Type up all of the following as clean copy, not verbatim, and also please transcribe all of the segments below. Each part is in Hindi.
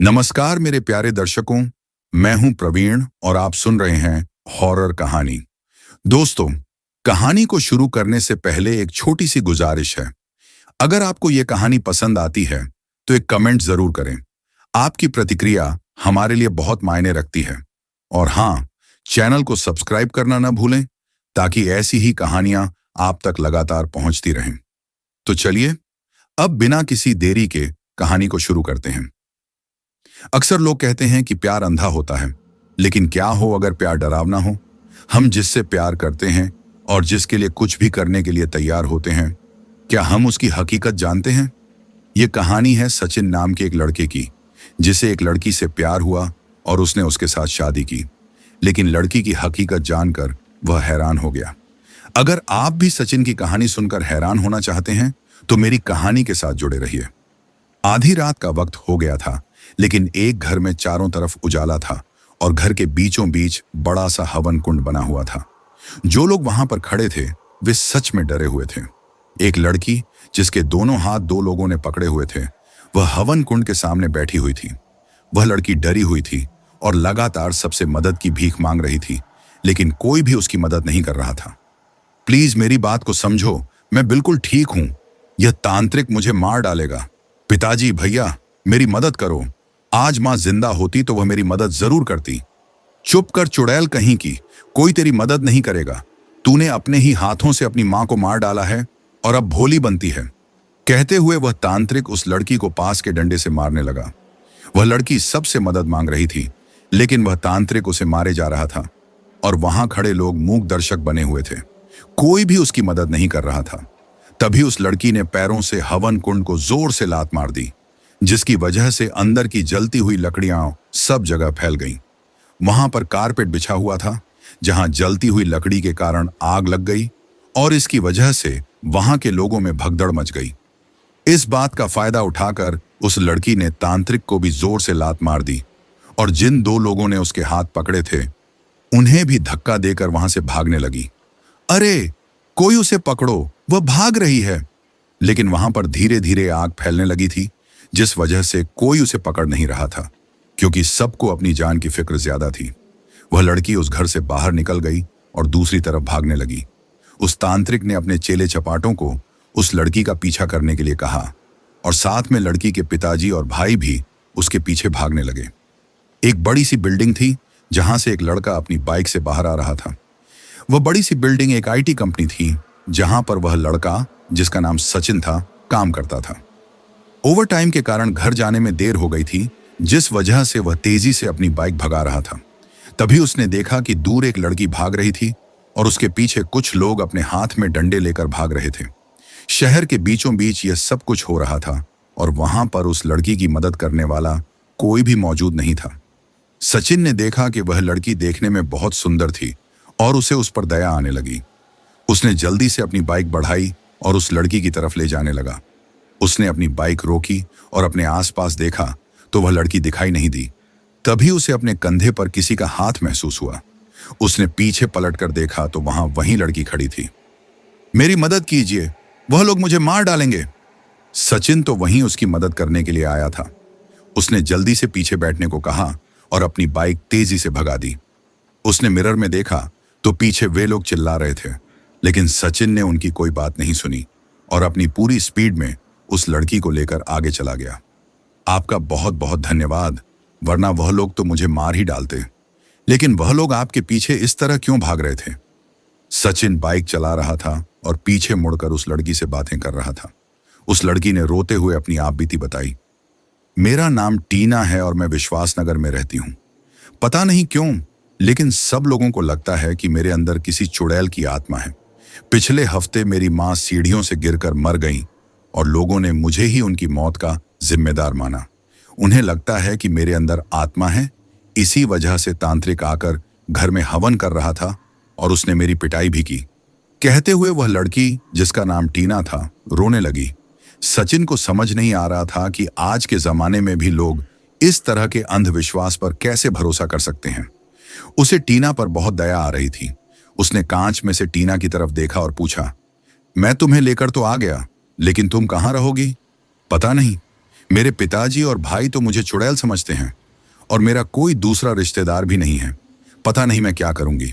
नमस्कार मेरे प्यारे दर्शकों, मैं हूं प्रवीण और आप सुन रहे हैं हॉरर कहानी। दोस्तों, कहानी को शुरू करने से पहले एक छोटी सी गुजारिश है। अगर आपको ये कहानी पसंद आती है तो एक कमेंट जरूर करें। आपकी प्रतिक्रिया हमारे लिए बहुत मायने रखती है। और हाँ, चैनल को सब्सक्राइब करना ना भूलें ताकि ऐसी ही कहानियां आप तक लगातार पहुंचती रहें। तो चलिए अब बिना किसी देरी के कहानी को शुरू करते हैं। अक्सर लोग कहते हैं कि प्यार अंधा होता है, लेकिन क्या हो अगर प्यार डरावना हो? हम जिससे प्यार करते हैं और जिसके लिए कुछ भी करने के लिए तैयार होते हैं, क्या हम उसकी हकीकत जानते हैं? ये कहानी है सचिन नाम के एक लड़के की, जिसे एक लड़की से प्यार हुआ और उसने उसके साथ शादी की। लेकिन लड़की की हकीकत जानकर वह हैरान हो गया। अगर आप भी सचिन की कहानी सुनकर हैरान होना चाहते हैं तो मेरी कहानी के साथ जुड़े रहिए। आधी रात का वक्त हो गया था, लेकिन एक घर में चारों तरफ उजाला था और घर के बीचों बीच बड़ा सा हवन कुंड बना हुआ था। जो लोग वहां पर खड़े थे वे सच में डरे हुए थे। एक लड़की जिसके दोनों हाथ दो लोगों ने पकड़े हुए थे, वह हवन कुंड के सामने बैठी हुई थी। वह लड़की डरी हुई थी और लगातार सबसे मदद की भीख मांग रही थी, लेकिन कोई भी उसकी मदद नहीं कर रहा था। प्लीज मेरी बात को समझो, मैं बिल्कुल ठीक हूं। यह तांत्रिक मुझे मार डालेगा। पिताजी, भैया, मेरी मदद करो। आज मां जिंदा होती तो वह मेरी मदद जरूर करती। चुप कर चुड़ैल कहीं की, कोई तेरी मदद नहीं करेगा। तूने अपने ही हाथों से अपनी मां को मार डाला है और अब भोली बनती है। कहते हुए वह तांत्रिक उस लड़की को पास के डंडे से मारने लगा। वह लड़की सबसे मदद मांग रही थी, लेकिन वह तांत्रिक उसे मारे जा रहा था और वहां खड़े लोग मूक दर्शक बने हुए थे। कोई भी उसकी मदद नहीं कर रहा था। तभी उस लड़की ने पैरों से हवन कुंड को जोर से लात मार दी, जिसकी वजह से अंदर की जलती हुई लकड़ियां सब जगह फैल गईं। वहां पर कारपेट बिछा हुआ था, जहां जलती हुई लकड़ी के कारण आग लग गई और इसकी वजह से वहां के लोगों में भगदड़ मच गई। इस बात का फायदा उठाकर उस लड़की ने तांत्रिक को भी जोर से लात मार दी और जिन दो लोगों ने उसके हाथ पकड़े थे उन्हें भी धक्का देकर वहां से भागने लगी। अरे, कोई उसे पकड़ो, वह भाग रही है। लेकिन वहां पर धीरे धीरे आग फैलने लगी थी, जिस वजह से कोई उसे पकड़ नहीं रहा था, क्योंकि सबको अपनी जान की फिक्र ज्यादा थी। वह लड़की उस घर से बाहर निकल गई और दूसरी तरफ भागने लगी। उस तांत्रिक ने अपने चेले चपाटों को उस लड़की का पीछा करने के लिए कहा और साथ में लड़की के पिताजी और भाई भी उसके पीछे भागने लगे। एक बड़ी सी बिल्डिंग थी जहां से एक लड़का अपनी बाइक से बाहर आ रहा था। वह बड़ी सी बिल्डिंग एक आईटी कंपनी थी, जहां पर वह लड़का, जिसका नाम सचिन था, काम करता था। ओवर टाइम के कारण घर जाने में देर हो गई थी, जिस वजह से वह तेजी से अपनी बाइक भगा रहा था। तभी उसने देखा कि दूर एक लड़की भाग रही थी और उसके पीछे कुछ लोग अपने हाथ में डंडे लेकर भाग रहे थे। शहर के बीचों बीच यह सब कुछ हो रहा था और वहां पर उस लड़की की मदद करने वाला कोई भी मौजूद नहीं था। सचिन ने देखा कि वह लड़की देखने में बहुत सुंदर थी और उसे उस पर दया आने लगी। उसने जल्दी से अपनी बाइक बढ़ाई और उस लड़की की तरफ ले जाने लगा। उसने अपनी बाइक रोकी और अपने आसपास देखा तो वह लड़की दिखाई नहीं दी। तभी उसे अपने कंधे पर किसी का हाथ महसूस हुआ। उसने पीछे पलटकर देखा तो वहां वही लड़की खड़ी थी। मेरी मदद कीजिए, वह लोग मुझे मार डालेंगे। सचिन तो वहीं उसकी मदद करने के लिए आया था। उसने जल्दी से पीछे बैठने को कहा और अपनी बाइक तेजी से भगा दी। उसने मिरर में देखा तो पीछे वे लोग चिल्ला रहे थे, लेकिन सचिन ने उनकी कोई बात नहीं सुनी और अपनी पूरी स्पीड में उस लड़की को लेकर आगे चला गया। आपका बहुत बहुत धन्यवाद, वरना वह लोग तो मुझे मार ही डालते। लेकिन वह लोग आपके पीछे इस तरह क्यों भाग रहे थे? सचिन बाइक चला रहा था और पीछे मुड़कर उस लड़की से बातें कर रहा था। उस लड़की ने रोते हुए अपनी आपबीती बताई। मेरा नाम टीना है और मैं विश्वासनगर में रहती हूँ। पता नहीं क्यों, लेकिन सब लोगों को लगता है कि मेरे अंदर किसी चुड़ैल की आत्मा है। पिछले हफ्ते मेरी माँ सीढ़ियों से गिरकर मर गई और लोगों ने मुझे ही उनकी मौत का जिम्मेदार माना। उन्हें लगता है कि मेरे अंदर आत्मा है। इसी वजह से तांत्रिक आकर घर में हवन कर रहा था और उसने मेरी पिटाई भी की। कहते हुए वह लड़की, जिसका नाम टीना था, रोने लगी। सचिन को समझ नहीं आ रहा था कि आज के जमाने में भी लोग इस तरह के अंधविश्वास पर कैसे भरोसा कर सकते हैं। उसे टीना पर बहुत दया आ रही थी। उसने कांच में से टीना की तरफ देखा और पूछा, मैं तुम्हें लेकर तो आ गया, लेकिन तुम कहाँ रहोगी? पता नहीं, मेरे पिताजी और भाई तो मुझे चुड़ैल समझते हैं और मेरा कोई दूसरा रिश्तेदार भी नहीं है। पता नहीं मैं क्या करूंगी।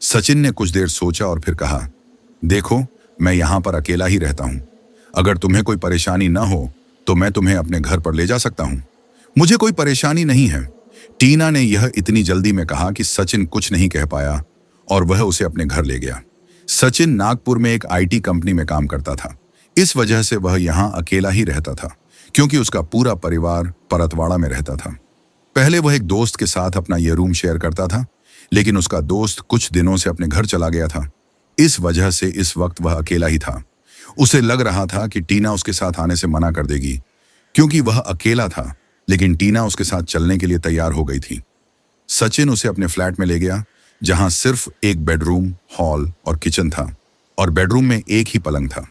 सचिन ने कुछ देर सोचा और फिर कहा, देखो, मैं यहां पर अकेला ही रहता हूं। अगर तुम्हें कोई परेशानी न हो तो मैं तुम्हें अपने घर पर ले जा सकता हूं। मुझे कोई परेशानी नहीं है। टीना ने यह इतनी जल्दी में कहा कि सचिन कुछ नहीं कह पाया और वह उसे अपने घर ले गया। सचिन नागपुर में एक आईटी कंपनी में काम करता था। इस वजह से वह यहां अकेला ही रहता था, क्योंकि उसका पूरा परिवार परतवाड़ा में रहता था। पहले वह एक दोस्त के साथ अपना यह रूम शेयर करता था, लेकिन उसका दोस्त कुछ दिनों से अपने घर चला गया था। इस वजह से इस वक्त वह अकेला ही था। उसे लग रहा था कि टीना उसके साथ आने से मना कर देगी, क्योंकि वह अकेला था, लेकिन टीना उसके साथ चलने के लिए तैयार हो गई थी। सचिन उसे अपने फ्लैट में ले गया, जहां सिर्फ एक बेडरूम, हॉल और किचन था, और बेडरूम में एक ही पलंग था।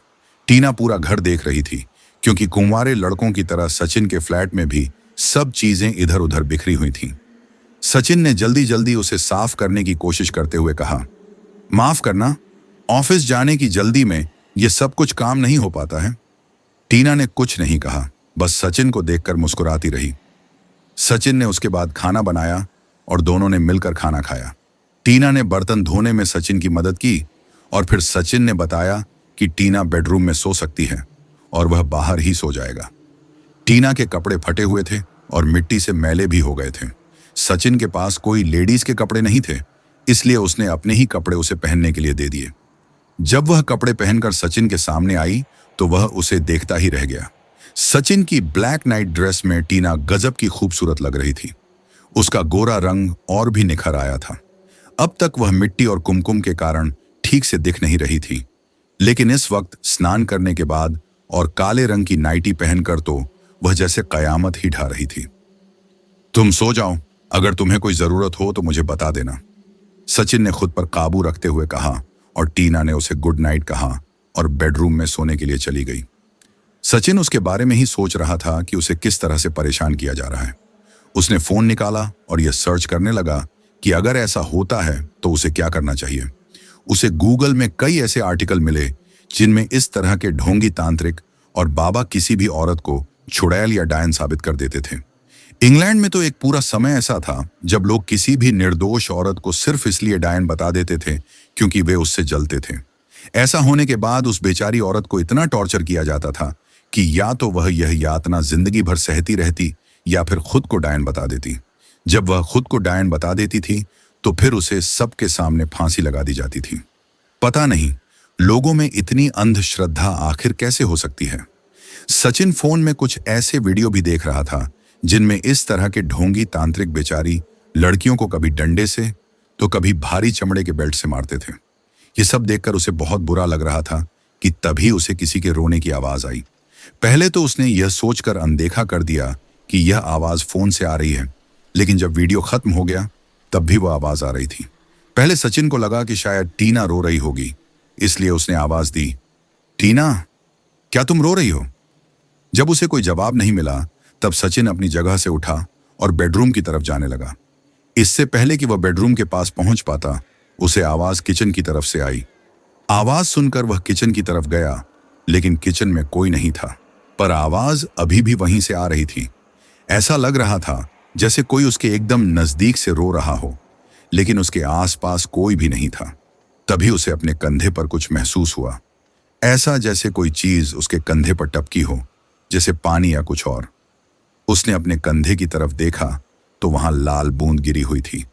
टीना पूरा घर देख रही थी, क्योंकि कुंवारे लड़कों की तरह सचिन के फ्लैट में भी सब चीजें इधर उधर बिखरी हुई थीं। सचिन ने जल्दी जल्दी उसे साफ करने की कोशिश करते हुए कहा, माफ करना, ऑफिस जाने की जल्दी में यह सब कुछ काम नहीं हो पाता है। टीना ने कुछ नहीं कहा, बस सचिन को देखकर मुस्कुराती रही। सचिन ने उसके बाद खाना बनाया और दोनों ने मिलकर खाना खाया। टीना ने बर्तन धोने में सचिन की मदद की और फिर सचिन ने बताया कि टीना बेडरूम में सो सकती है और वह बाहर ही सो जाएगा। टीना के कपड़े फटे हुए थे और मिट्टी से मैले भी हो गए थे। सचिन के पास कोई लेडीज के कपड़े नहीं थे, इसलिए उसने अपने ही कपड़े उसे पहनने के लिए दे दिए। जब वह कपड़े पहनकर सचिन के सामने आई तो वह उसे देखता ही रह गया। सचिन की ब्लैक नाइट ड्रेस में टीना गजब की खूबसूरत लग रही थी। उसका गोरा रंग और भी निखर आया था। अब तक वह मिट्टी और कुमकुम के कारण ठीक से दिख नहीं रही थी, लेकिन इस वक्त स्नान करने के बाद और काले रंग की नाइटी पहनकर तो वह जैसे कयामत ही ढा रही थी। तुम सो जाओ, अगर तुम्हें कोई जरूरत हो तो मुझे बता देना, सचिन ने खुद पर काबू रखते हुए कहा, और टीना ने उसे गुड नाइट कहा और बेडरूम में सोने के लिए चली गई। सचिन उसके बारे में ही सोच रहा था कि उसे किस तरह से परेशान किया जा रहा है। उसने फोन निकाला और यह सर्च करने लगा कि अगर ऐसा होता है तो उसे क्या करना चाहिए। उसे गूगल में कई ऐसे आर्टिकल मिले जिनमें इस तरह के ढोंगी तांत्रिक और बाबा किसी भी औरत को चुड़ैल या डायन साबित कर देते थे। इंग्लैंड में तो एक पूरा समय ऐसा था जब लोग किसी भी निर्दोष औरत को सिर्फ इसलिए डायन बता देते थे क्योंकि वे उससे जलते थे। ऐसा होने के बाद उस बेचारी औरत को इतना टॉर्चर किया जाता था कि या तो वह यह यातना जिंदगी भर सहती रहती या फिर खुद को डायन बता देती। जब वह खुद को डायन बता देती थी तो फिर उसे सबके सामने फांसी लगा दी जाती थी। पता नहीं लोगों में इतनी अंधश्रद्धा आखिर कैसे हो सकती है। सचिन फोन में कुछ ऐसे वीडियो भी देख रहा था जिनमें इस तरह के ढोंगी तांत्रिक बेचारी लड़कियों को कभी डंडे से तो कभी भारी चमड़े के बेल्ट से मारते थे। ये सब देखकर उसे बहुत बुरा लग रहा था कि तभी उसे किसी के रोने की आवाज आई। पहले तो उसने यह सोचकर अनदेखा कर दिया कि यह आवाज फोन से आ रही है, लेकिन जब वीडियो खत्म हो गया तब भी वह आवाज आ रही थी। पहले सचिन को लगा कि शायद टीना रो रही होगी, इसलिए उसने आवाज दी, टीना, क्या तुम रो रही हो? जब उसे कोई जवाब नहीं मिला तब सचिन अपनी जगह से उठा और बेडरूम की तरफ जाने लगा। इससे पहले कि वह बेडरूम के पास पहुंच पाता, उसे आवाज किचन की तरफ से आई। आवाज सुनकर वह किचन की तरफ गया, लेकिन किचन में कोई नहीं था, पर आवाज अभी भी वहीं से आ रही थी। ऐसा लग रहा था जैसे कोई उसके एकदम नजदीक से रो रहा हो, लेकिन उसके आसपास कोई भी नहीं था। तभी उसे अपने कंधे पर कुछ महसूस हुआ, ऐसा जैसे कोई चीज उसके कंधे पर टपकी हो, जैसे पानी या कुछ और। उसने अपने कंधे की तरफ देखा तो वहां लाल बूंद गिरी हुई थी।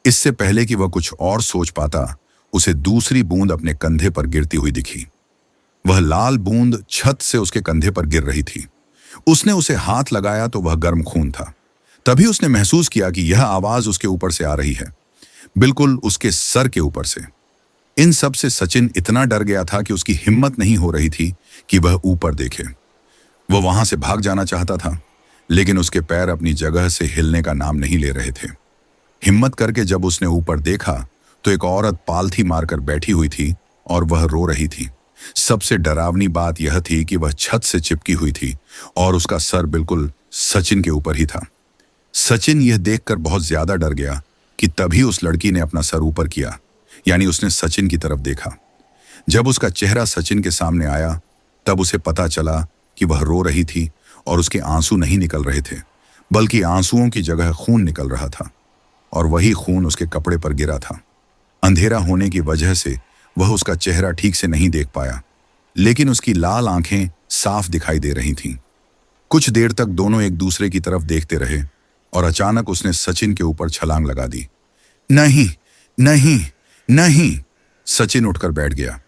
इससे पहले कि वह कुछ और सोच पाता, उसे दूसरी बूंद अपने कंधे पर गिरती हुई दिखी। वह लाल बूंद छत से उसके कंधे पर गिर रही थी। उसने उसे हाथ लगाया तो वह गर्म खून था। तभी उसने महसूस किया कि यह आवाज उसके ऊपर से आ रही है, बिल्कुल उसके सर के ऊपर से। इन सब से सचिन इतना डर गया था कि उसकी हिम्मत नहीं हो रही थी कि वह ऊपर देखे। वह वहां से भाग जाना चाहता था, लेकिन उसके पैर अपनी जगह से हिलने का नाम नहीं ले रहे थे। हिम्मत करके जब उसने ऊपर देखा तो एक औरत पालथी मारकर बैठी हुई थी और वह रो रही थी। सबसे डरावनी बात यह थी कि वह छत से चिपकी हुई थी और उसका सर बिल्कुल सचिन के ऊपर ही था। सचिन यह देखकर बहुत ज्यादा डर गया कि तभी उस लड़की ने अपना सर ऊपर किया, यानी उसने सचिन की तरफ देखा। जब उसका चेहरा सचिन के सामने आया तब उसे पता चला कि वह रो रही थी और उसके आंसू नहीं निकल रहे थे, बल्कि आंसुओं की जगह खून निकल रहा था, और वही खून उसके कपड़े पर गिरा था। अंधेरा होने की वजह से वह उसका चेहरा ठीक से नहीं देख पाया, लेकिन उसकी लाल आंखें साफ दिखाई दे रही थीं। कुछ देर तक दोनों एक दूसरे की तरफ देखते रहे और अचानक उसने सचिन के ऊपर छलांग लगा दी। नहीं, नहीं, नहीं! सचिन उठकर बैठ गया।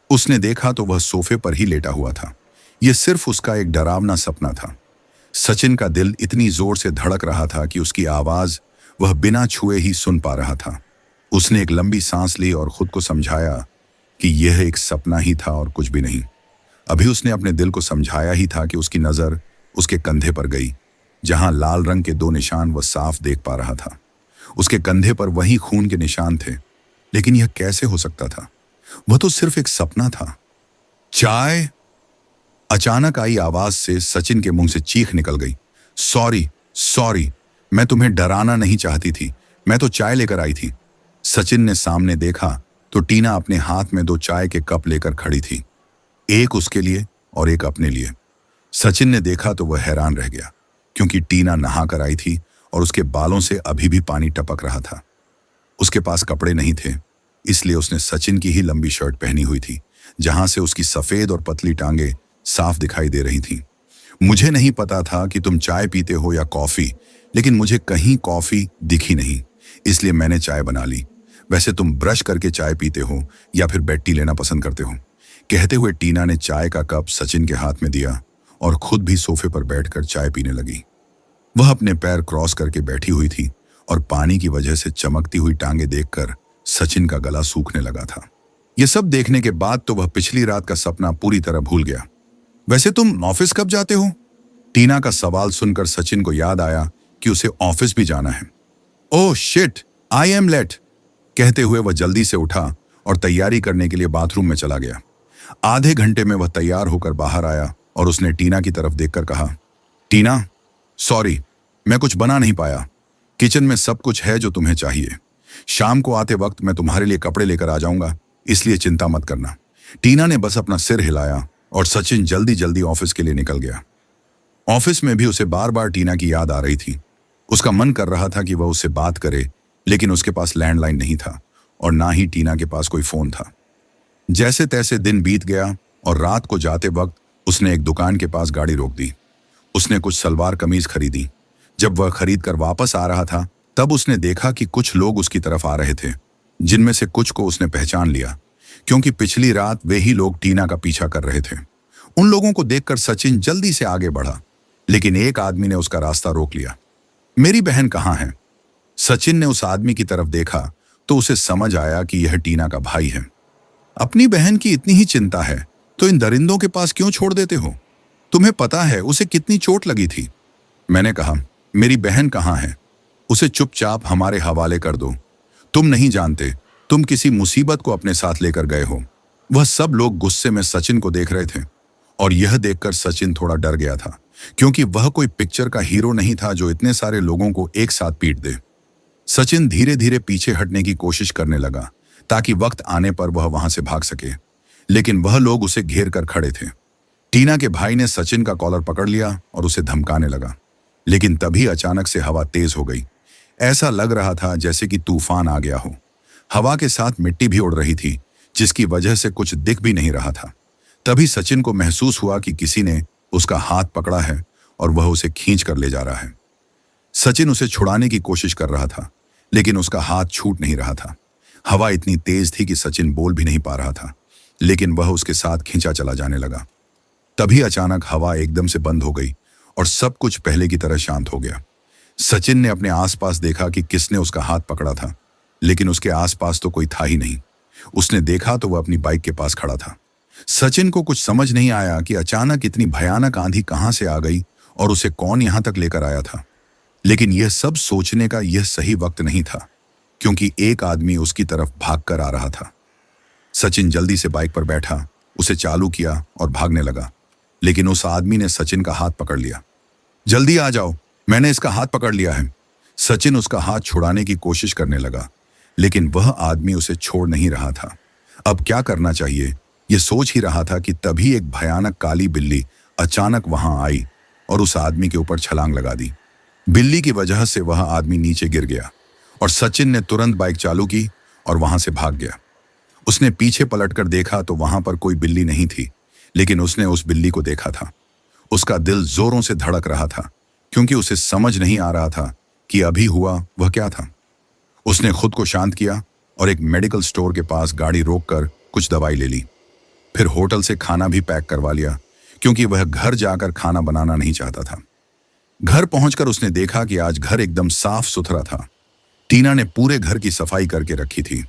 उसने देखा तो वह सोफे पर ही लेटा हुआ था। यह सिर्फ उसका एक डरावना सपना था। सचिन का दिल इतनी जोर से धड़क रहा था कि उसकी आवाज वह बिना छुए ही सुन पा रहा था। उसने एक लंबी सांस ली और खुद को समझाया कि यह एक सपना ही था और कुछ भी नहीं। अभी उसने अपने दिल को समझाया ही था कि उसकी नजर उसके कंधे पर गई, जहां लाल रंग के 2 निशान वह साफ देख पा रहा था। उसके कंधे पर वही खून के निशान थे, लेकिन यह कैसे हो सकता था? वह तो सिर्फ एक सपना था। चाय! अचानक आई आवाज से सचिन के मुंह से चीख निकल गई। सॉरी, सॉरी, मैं तुम्हें डराना नहीं चाहती थी, मैं तो चाय लेकर आई थी। सचिन ने सामने देखा तो टीना अपने हाथ में 2 चाय के कप लेकर खड़ी थी, एक उसके लिए और एक अपने लिए। सचिन ने देखा तो वह हैरान रह गया, क्योंकि टीना नहा कर आई थी और उसके बालों से अभी भी पानी टपक रहा था। उसके पास कपड़े नहीं थे, इसलिए उसने सचिन की ही लंबी शर्ट पहनी हुई थी, जहां से उसकी सफेद और पतली टांगे साफ दिखाई दे रही थीं। मुझे नहीं पता था कि तुम चाय पीते हो या कॉफी, लेकिन मुझे कहीं कॉफी दिखी नहीं, इसलिए मैंने चाय बना ली। वैसे तुम ब्रश करके चाय पीते हो या फिर बेड टी लेना पसंद करते हो? कहते हुए टीना ने चाय का कप सचिन के हाथ में दिया और खुद भी सोफे पर बैठकर चाय पीने लगी। वह अपने पैर क्रॉस करके बैठी हुई थी और पानी की वजह से चमकती हुई टांगे देखकर सचिन का गला सूखने लगा था। यह सब देखने के बाद तो वह पिछली रात का सपना पूरी तरह भूल गया। वैसे तुम ऑफिस कब जाते हो? टीना का सवाल सुनकर सचिन को याद आया कि उसे ऑफिस भी जाना है। Oh shit, I am late! कहते हुए वह जल्दी से उठा और तैयारी करने के लिए बाथरूम में चला गया। आधे घंटे में वह तैयार होकर बाहर आया और उसने टीना की तरफ देखकर कहा, टीना, सॉरी, मैं कुछ बना नहीं पाया। किचन में सब कुछ है जो तुम्हें चाहिए। शाम को आते वक्त मैं तुम्हारे लिए कपड़े लेकर आ जाऊंगा, इसलिए चिंता मत करना। टीना ने बस अपना सिर हिलाया और सचिन जल्दी जल्दी ऑफिस के लिए निकल गया। ऑफिस में भी उसे बार बार टीना की याद आ रही थी। उसका मन कर रहा था कि वह उससे बात करे, लेकिन उसके पास लैंडलाइन नहीं था और ना ही टीना के पास कोई फोन था। जैसे तैसे दिन बीत गया और रात को जाते वक्त उसने एक दुकान के पास गाड़ी रोक दी। उसने कुछ सलवार कमीज खरीदी। जब वह खरीद कर वापस आ रहा था, तब उसने देखा कि कुछ लोग उसकी तरफ आ रहे थे, जिनमें से कुछ को उसने पहचान लिया, क्योंकि पिछली रात वे ही लोग टीना का पीछा कर रहे थे। उन लोगों को देखकर सचिन जल्दी से आगे बढ़ा, लेकिन एक आदमी ने उसका रास्ता रोक लिया। मेरी बहन कहाँ है? सचिन ने उस आदमी की तरफ देखा तो उसे समझ आया कि यह टीना का भाई है। अपनी बहन की इतनी ही चिंता है तो इन दरिंदों के पास क्यों छोड़ देते हो? तुम्हें पता है उसे कितनी चोट लगी थी। मैंने कहा, मेरी बहन कहाँ है? उसे चुपचाप हमारे हवाले कर दो। तुम नहीं जानते, तुम किसी मुसीबत को अपने साथ लेकर गए हो। वह सब लोग गुस्से में सचिन को देख रहे थे और यह देखकर सचिन थोड़ा डर गया था, क्योंकि वह कोई पिक्चर का हीरो नहीं था जो इतने सारे लोगों को एक साथ पीट दे। सचिन धीरे धीरे पीछे हटने की कोशिश करने लगा ताकि वक्त आने पर वह वहां से भाग सके, लेकिन वह लोग उसे घेर कर खड़े थे। टीना के भाई ने सचिन का कॉलर पकड़ लिया और उसे धमकाने लगा, लेकिन तभी अचानक से हवा तेज हो गई। ऐसा लग रहा था जैसे कि तूफान आ गया हो। हवा के साथ मिट्टी भी उड़ रही थी, जिसकी वजह से कुछ दिख भी नहीं रहा था। तभी सचिन को महसूस हुआ कि किसी ने उसका हाथ पकड़ा है और वह उसे खींच कर ले जा रहा है। सचिन उसे छुड़ाने की कोशिश कर रहा था, लेकिन उसका हाथ छूट नहीं रहा था। हवा इतनी तेज थी कि सचिन बोल भी नहीं पा रहा था, लेकिन वह उसके साथ खींचा चला जाने लगा। तभी अचानक हवा एकदम से बंद हो गई और सब कुछ पहले की तरह शांत हो गया। सचिन ने अपने आसपास देखा कि किसने उसका हाथ पकड़ा था, लेकिन उसके आसपास तो कोई था ही नहीं। उसने देखा तो वह अपनी बाइक के पास खड़ा था। सचिन को कुछ समझ नहीं आया कि अचानक इतनी भयानक आंधी कहां से आ गई और उसे कौन यहां तक लेकर आया था। लेकिन यह सब सोचने का यह सही वक्त नहीं था, क्योंकि एक आदमी उसकी तरफ भागकर आ रहा था। सचिन जल्दी से बाइक पर बैठा, उसे चालू किया और भागने लगा, लेकिन उस आदमी ने सचिन का हाथ पकड़ लिया। जल्दी आ जाओ, मैंने इसका हाथ पकड़ लिया है। सचिन उसका हाथ छुड़ाने की कोशिश करने लगा, लेकिन वह आदमी उसे छोड़ नहीं रहा था। अब क्या करना चाहिए, यह सोच ही रहा था कि तभी एक भयानक काली बिल्ली अचानक वहां आई और उस आदमी के ऊपर छलांग लगा दी। बिल्ली की वजह से वह आदमी नीचे गिर गया और सचिन ने तुरंत बाइक चालू की और वहां से भाग गया। उसने पीछे पलटकर देखा तो वहां पर कोई बिल्ली नहीं थी, लेकिन उसने उस बिल्ली को देखा था। उसका दिल जोरों से धड़क रहा था क्योंकि उसे समझ नहीं आ रहा था कि अभी हुआ वह क्या था। उसने खुद को शांत किया और एक मेडिकल स्टोर के पास गाड़ी रोककर कुछ दवाई ले ली। फिर होटल से खाना भी पैक करवा लिया क्योंकि वह घर जाकर खाना बनाना नहीं चाहता था। घर पहुंचकर उसने देखा कि आज घर एकदम साफ सुथरा था। टीना ने पूरे घर की सफाई करके रखी थी।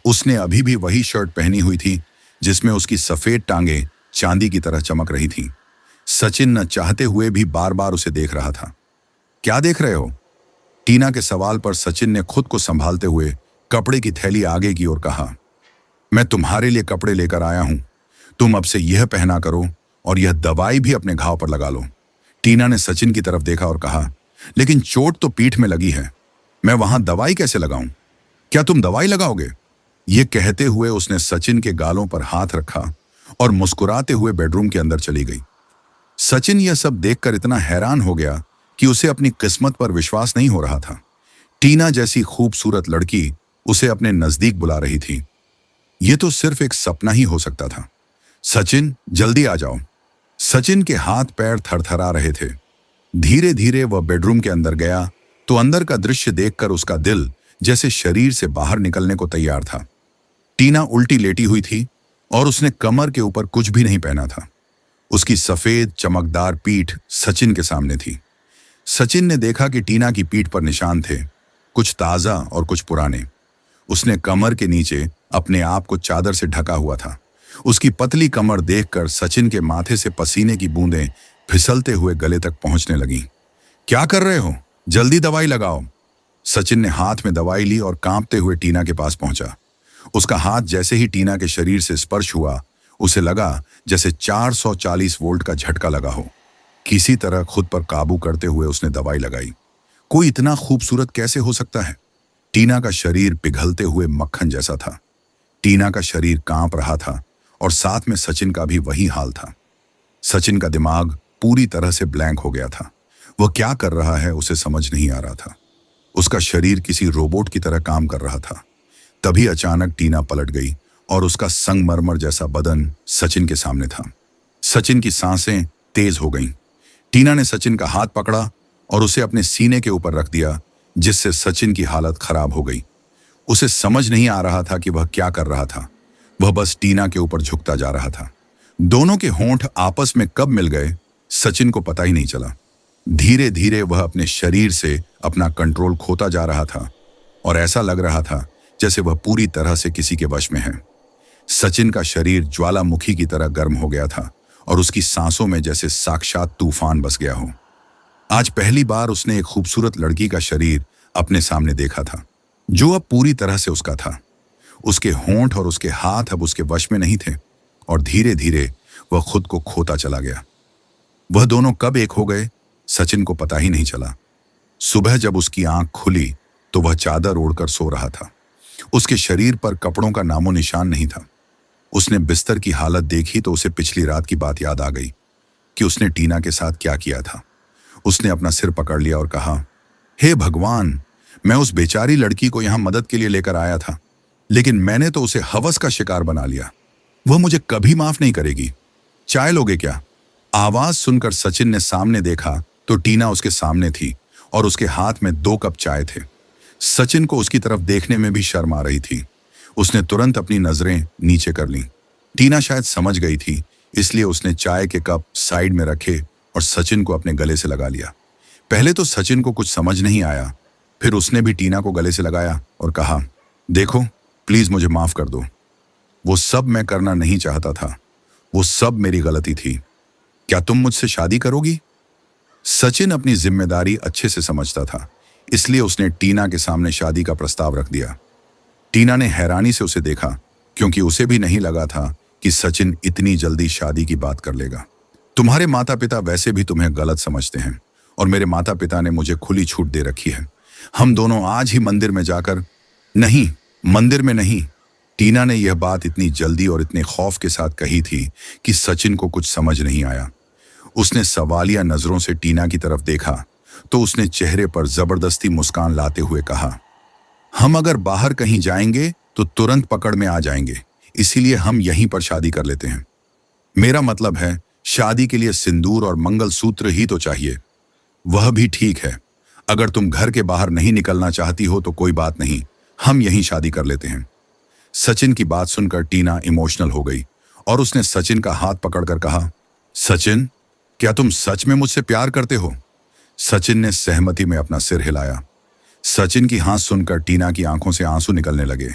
उसने अभी भी वही शर्ट पहनी हुई थी जिसमें उसकी सफेद टांगें चांदी की तरह चमक रही थीं। सचिन न चाहते हुए भी बार बार उसे देख रहा था। क्या देख रहे हो? टीना के सवाल पर सचिन ने खुद को संभालते हुए कपड़े की थैली आगे की ओर कहा, मैं तुम्हारे लिए कपड़े लेकर आया हूं। तुम अब से यह पहना करो और यह दवाई भी अपने घाव पर लगा लो। टीना ने सचिन की तरफ देखा और कहा, लेकिन चोट तो पीठ में लगी है, मैं वहां दवाई कैसे लगाऊं? क्या तुम दवाई लगाओगे? ये कहते हुए उसने सचिन के गालों पर हाथ रखा और मुस्कुराते हुए बेडरूम के अंदर चली गई। सचिन यह सब देखकर इतना हैरान हो गया कि उसे अपनी किस्मत पर विश्वास नहीं हो रहा था। टीना जैसी खूबसूरत लड़की उसे अपने नजदीक बुला रही थी। यह तो सिर्फ एक सपना ही हो सकता था। सचिन, जल्दी आ जाओ। सचिन के हाथ पैर थरथरा रहे थे। धीरे धीरे वह बेडरूम के अंदर गया तो अंदर का दृश्य देखकर उसका दिल जैसे शरीर से बाहर निकलने को तैयार था। टीना उल्टी लेटी हुई थी और उसने कमर के ऊपर कुछ भी नहीं पहना था। उसकी सफेद चमकदार पीठ सचिन के सामने थी। सचिन ने देखा कि टीना की पीठ पर निशान थे, कुछ ताजा और कुछ पुराने। उसने कमर के नीचे अपने आप को चादर से ढका हुआ था। उसकी पतली कमर देखकर सचिन के माथे से पसीने की बूंदें फिसलते हुए गले तक पहुंचने लगीं। क्या कर रहे हो? जल्दी दवाई लगाओ। सचिन ने हाथ में दवाई ली और कांपते हुए टीना के पास पहुंचा। उसका हाथ जैसे ही टीना के शरीर से स्पर्श हुआ, उसे लगा जैसे 440 वोल्ट का झटका लगा हो। किसी तरह खुद पर काबू करते हुए उसने दवाई लगाई। कोई इतना खूबसूरत कैसे हो सकता है? टीना का शरीर पिघलते हुए मक्खन जैसा था। टीना का शरीर कांप रहा था और साथ में सचिन का भी वही हाल था। सचिन का दिमाग पूरी तरह से ब्लैंक हो गया था। वह क्या कर रहा है उसे समझ नहीं आ रहा था। उसका शरीर किसी रोबोट की तरह काम कर रहा था। तभी अचानक टीना पलट गई और उसका संगमरमर जैसा बदन सचिन के सामने था। सचिन की सांसें तेज हो गईं। टीना ने सचिन का हाथ पकड़ा और उसे अपने सीने के ऊपर रख दिया, जिससे सचिन की हालत खराब हो गई। उसे समझ नहीं आ रहा था कि वह क्या कर रहा था। वह बस टीना के ऊपर झुकता जा रहा था। दोनों के होंठ आपस में कब मिल गए, सचिन को पता ही नहीं चला। धीरे धीरे वह अपने शरीर से अपना कंट्रोल खोता जा रहा था और ऐसा लग रहा था जैसे वह पूरी तरह से किसी के वश में है। सचिन का शरीर ज्वालामुखी की तरह गर्म हो गया था और उसकी सांसों में जैसे साक्षात तूफान बस गया हो। आज पहली बार उसने एक खूबसूरत लड़की का शरीर अपने सामने देखा था, जो अब पूरी तरह से उसका था। उसके होंठ और उसके हाथ अब उसके वश में नहीं थे और धीरे धीरे वह खुद को खोता चला गया। वह दोनों कब एक हो गए, सचिन को पता ही नहीं चला। सुबह जब उसकी आंख खुली तो वह चादर ओढ़कर सो रहा था। उसके शरीर पर कपड़ों का नामो निशान नहीं था। उसने बिस्तर की हालत देखी तो उसे पिछली रात की बात याद आ गई कि उसने टीना के साथ क्या किया था। उसने अपना सिर पकड़ लिया और कहा, हे भगवान, मैं उस बेचारी लड़की को यहां मदद के लिए लेकर आया था, लेकिन मैंने तो उसे हवस का शिकार बना लिया। वह मुझे कभी माफ नहीं करेगी। चाय लोगे क्या? आवाज सुनकर सचिन ने सामने देखा तो टीना उसके सामने थी और उसके हाथ में 2 कप चाय थे। सचिन को उसकी तरफ देखने में भी शर्म आ रही थी। उसने तुरंत अपनी नजरें नीचे कर लीं। टीना शायद समझ गई थी, इसलिए उसने चाय के कप साइड में रखे और सचिन को अपने गले से लगा लिया। पहले तो सचिन को कुछ समझ नहीं आया, फिर उसने भी टीना को गले से लगाया और कहा, देखो, प्लीज मुझे माफ कर दो। वो सब मैं करना नहीं चाहता था। वो सब मेरी गलती थी। क्या तुम मुझसे शादी करोगी? सचिन अपनी जिम्मेदारी अच्छे से समझता था, इसलिए उसने टीना के सामने शादी का प्रस्ताव रख दिया। टीना ने हैरानी से उसे देखा, क्योंकि उसे भी नहीं लगा था कि सचिन इतनी जल्दी शादी की बात कर लेगा। तुम्हारे माता पिता वैसे भी तुम्हें गलत समझते हैं और मेरे माता पिता ने मुझे खुली छूट दे रखी है। हम दोनों आज ही मंदिर में जाकर। नहीं, मंदिर में नहीं। टीना ने यह बात इतनी जल्दी और इतने खौफ के साथ कही थी कि सचिन को कुछ समझ नहीं आया। उसने सवालिया नजरों से टीना की तरफ देखा तो उसने चेहरे पर जबरदस्ती मुस्कान लाते हुए कहा, हम अगर बाहर कहीं जाएंगे तो तुरंत पकड़ में आ जाएंगे, इसीलिए हम यहीं पर शादी कर लेते हैं। मेरा मतलब है, शादी के लिए सिंदूर और मंगलसूत्र ही तो चाहिए। वह भी ठीक है, अगर तुम घर के बाहर नहीं निकलना चाहती हो तो कोई बात नहीं, हम यहीं शादी कर लेते हैं। सचिन की बात सुनकर टीना इमोशनल हो गई और उसने सचिन का हाथ पकड़कर कहा, सचिन, क्या तुम सच में मुझसे प्यार करते हो? सचिन ने सहमति में अपना सिर हिलाया। सचिन की हाँ सुनकर टीना की आंखों से आंसू निकलने लगे,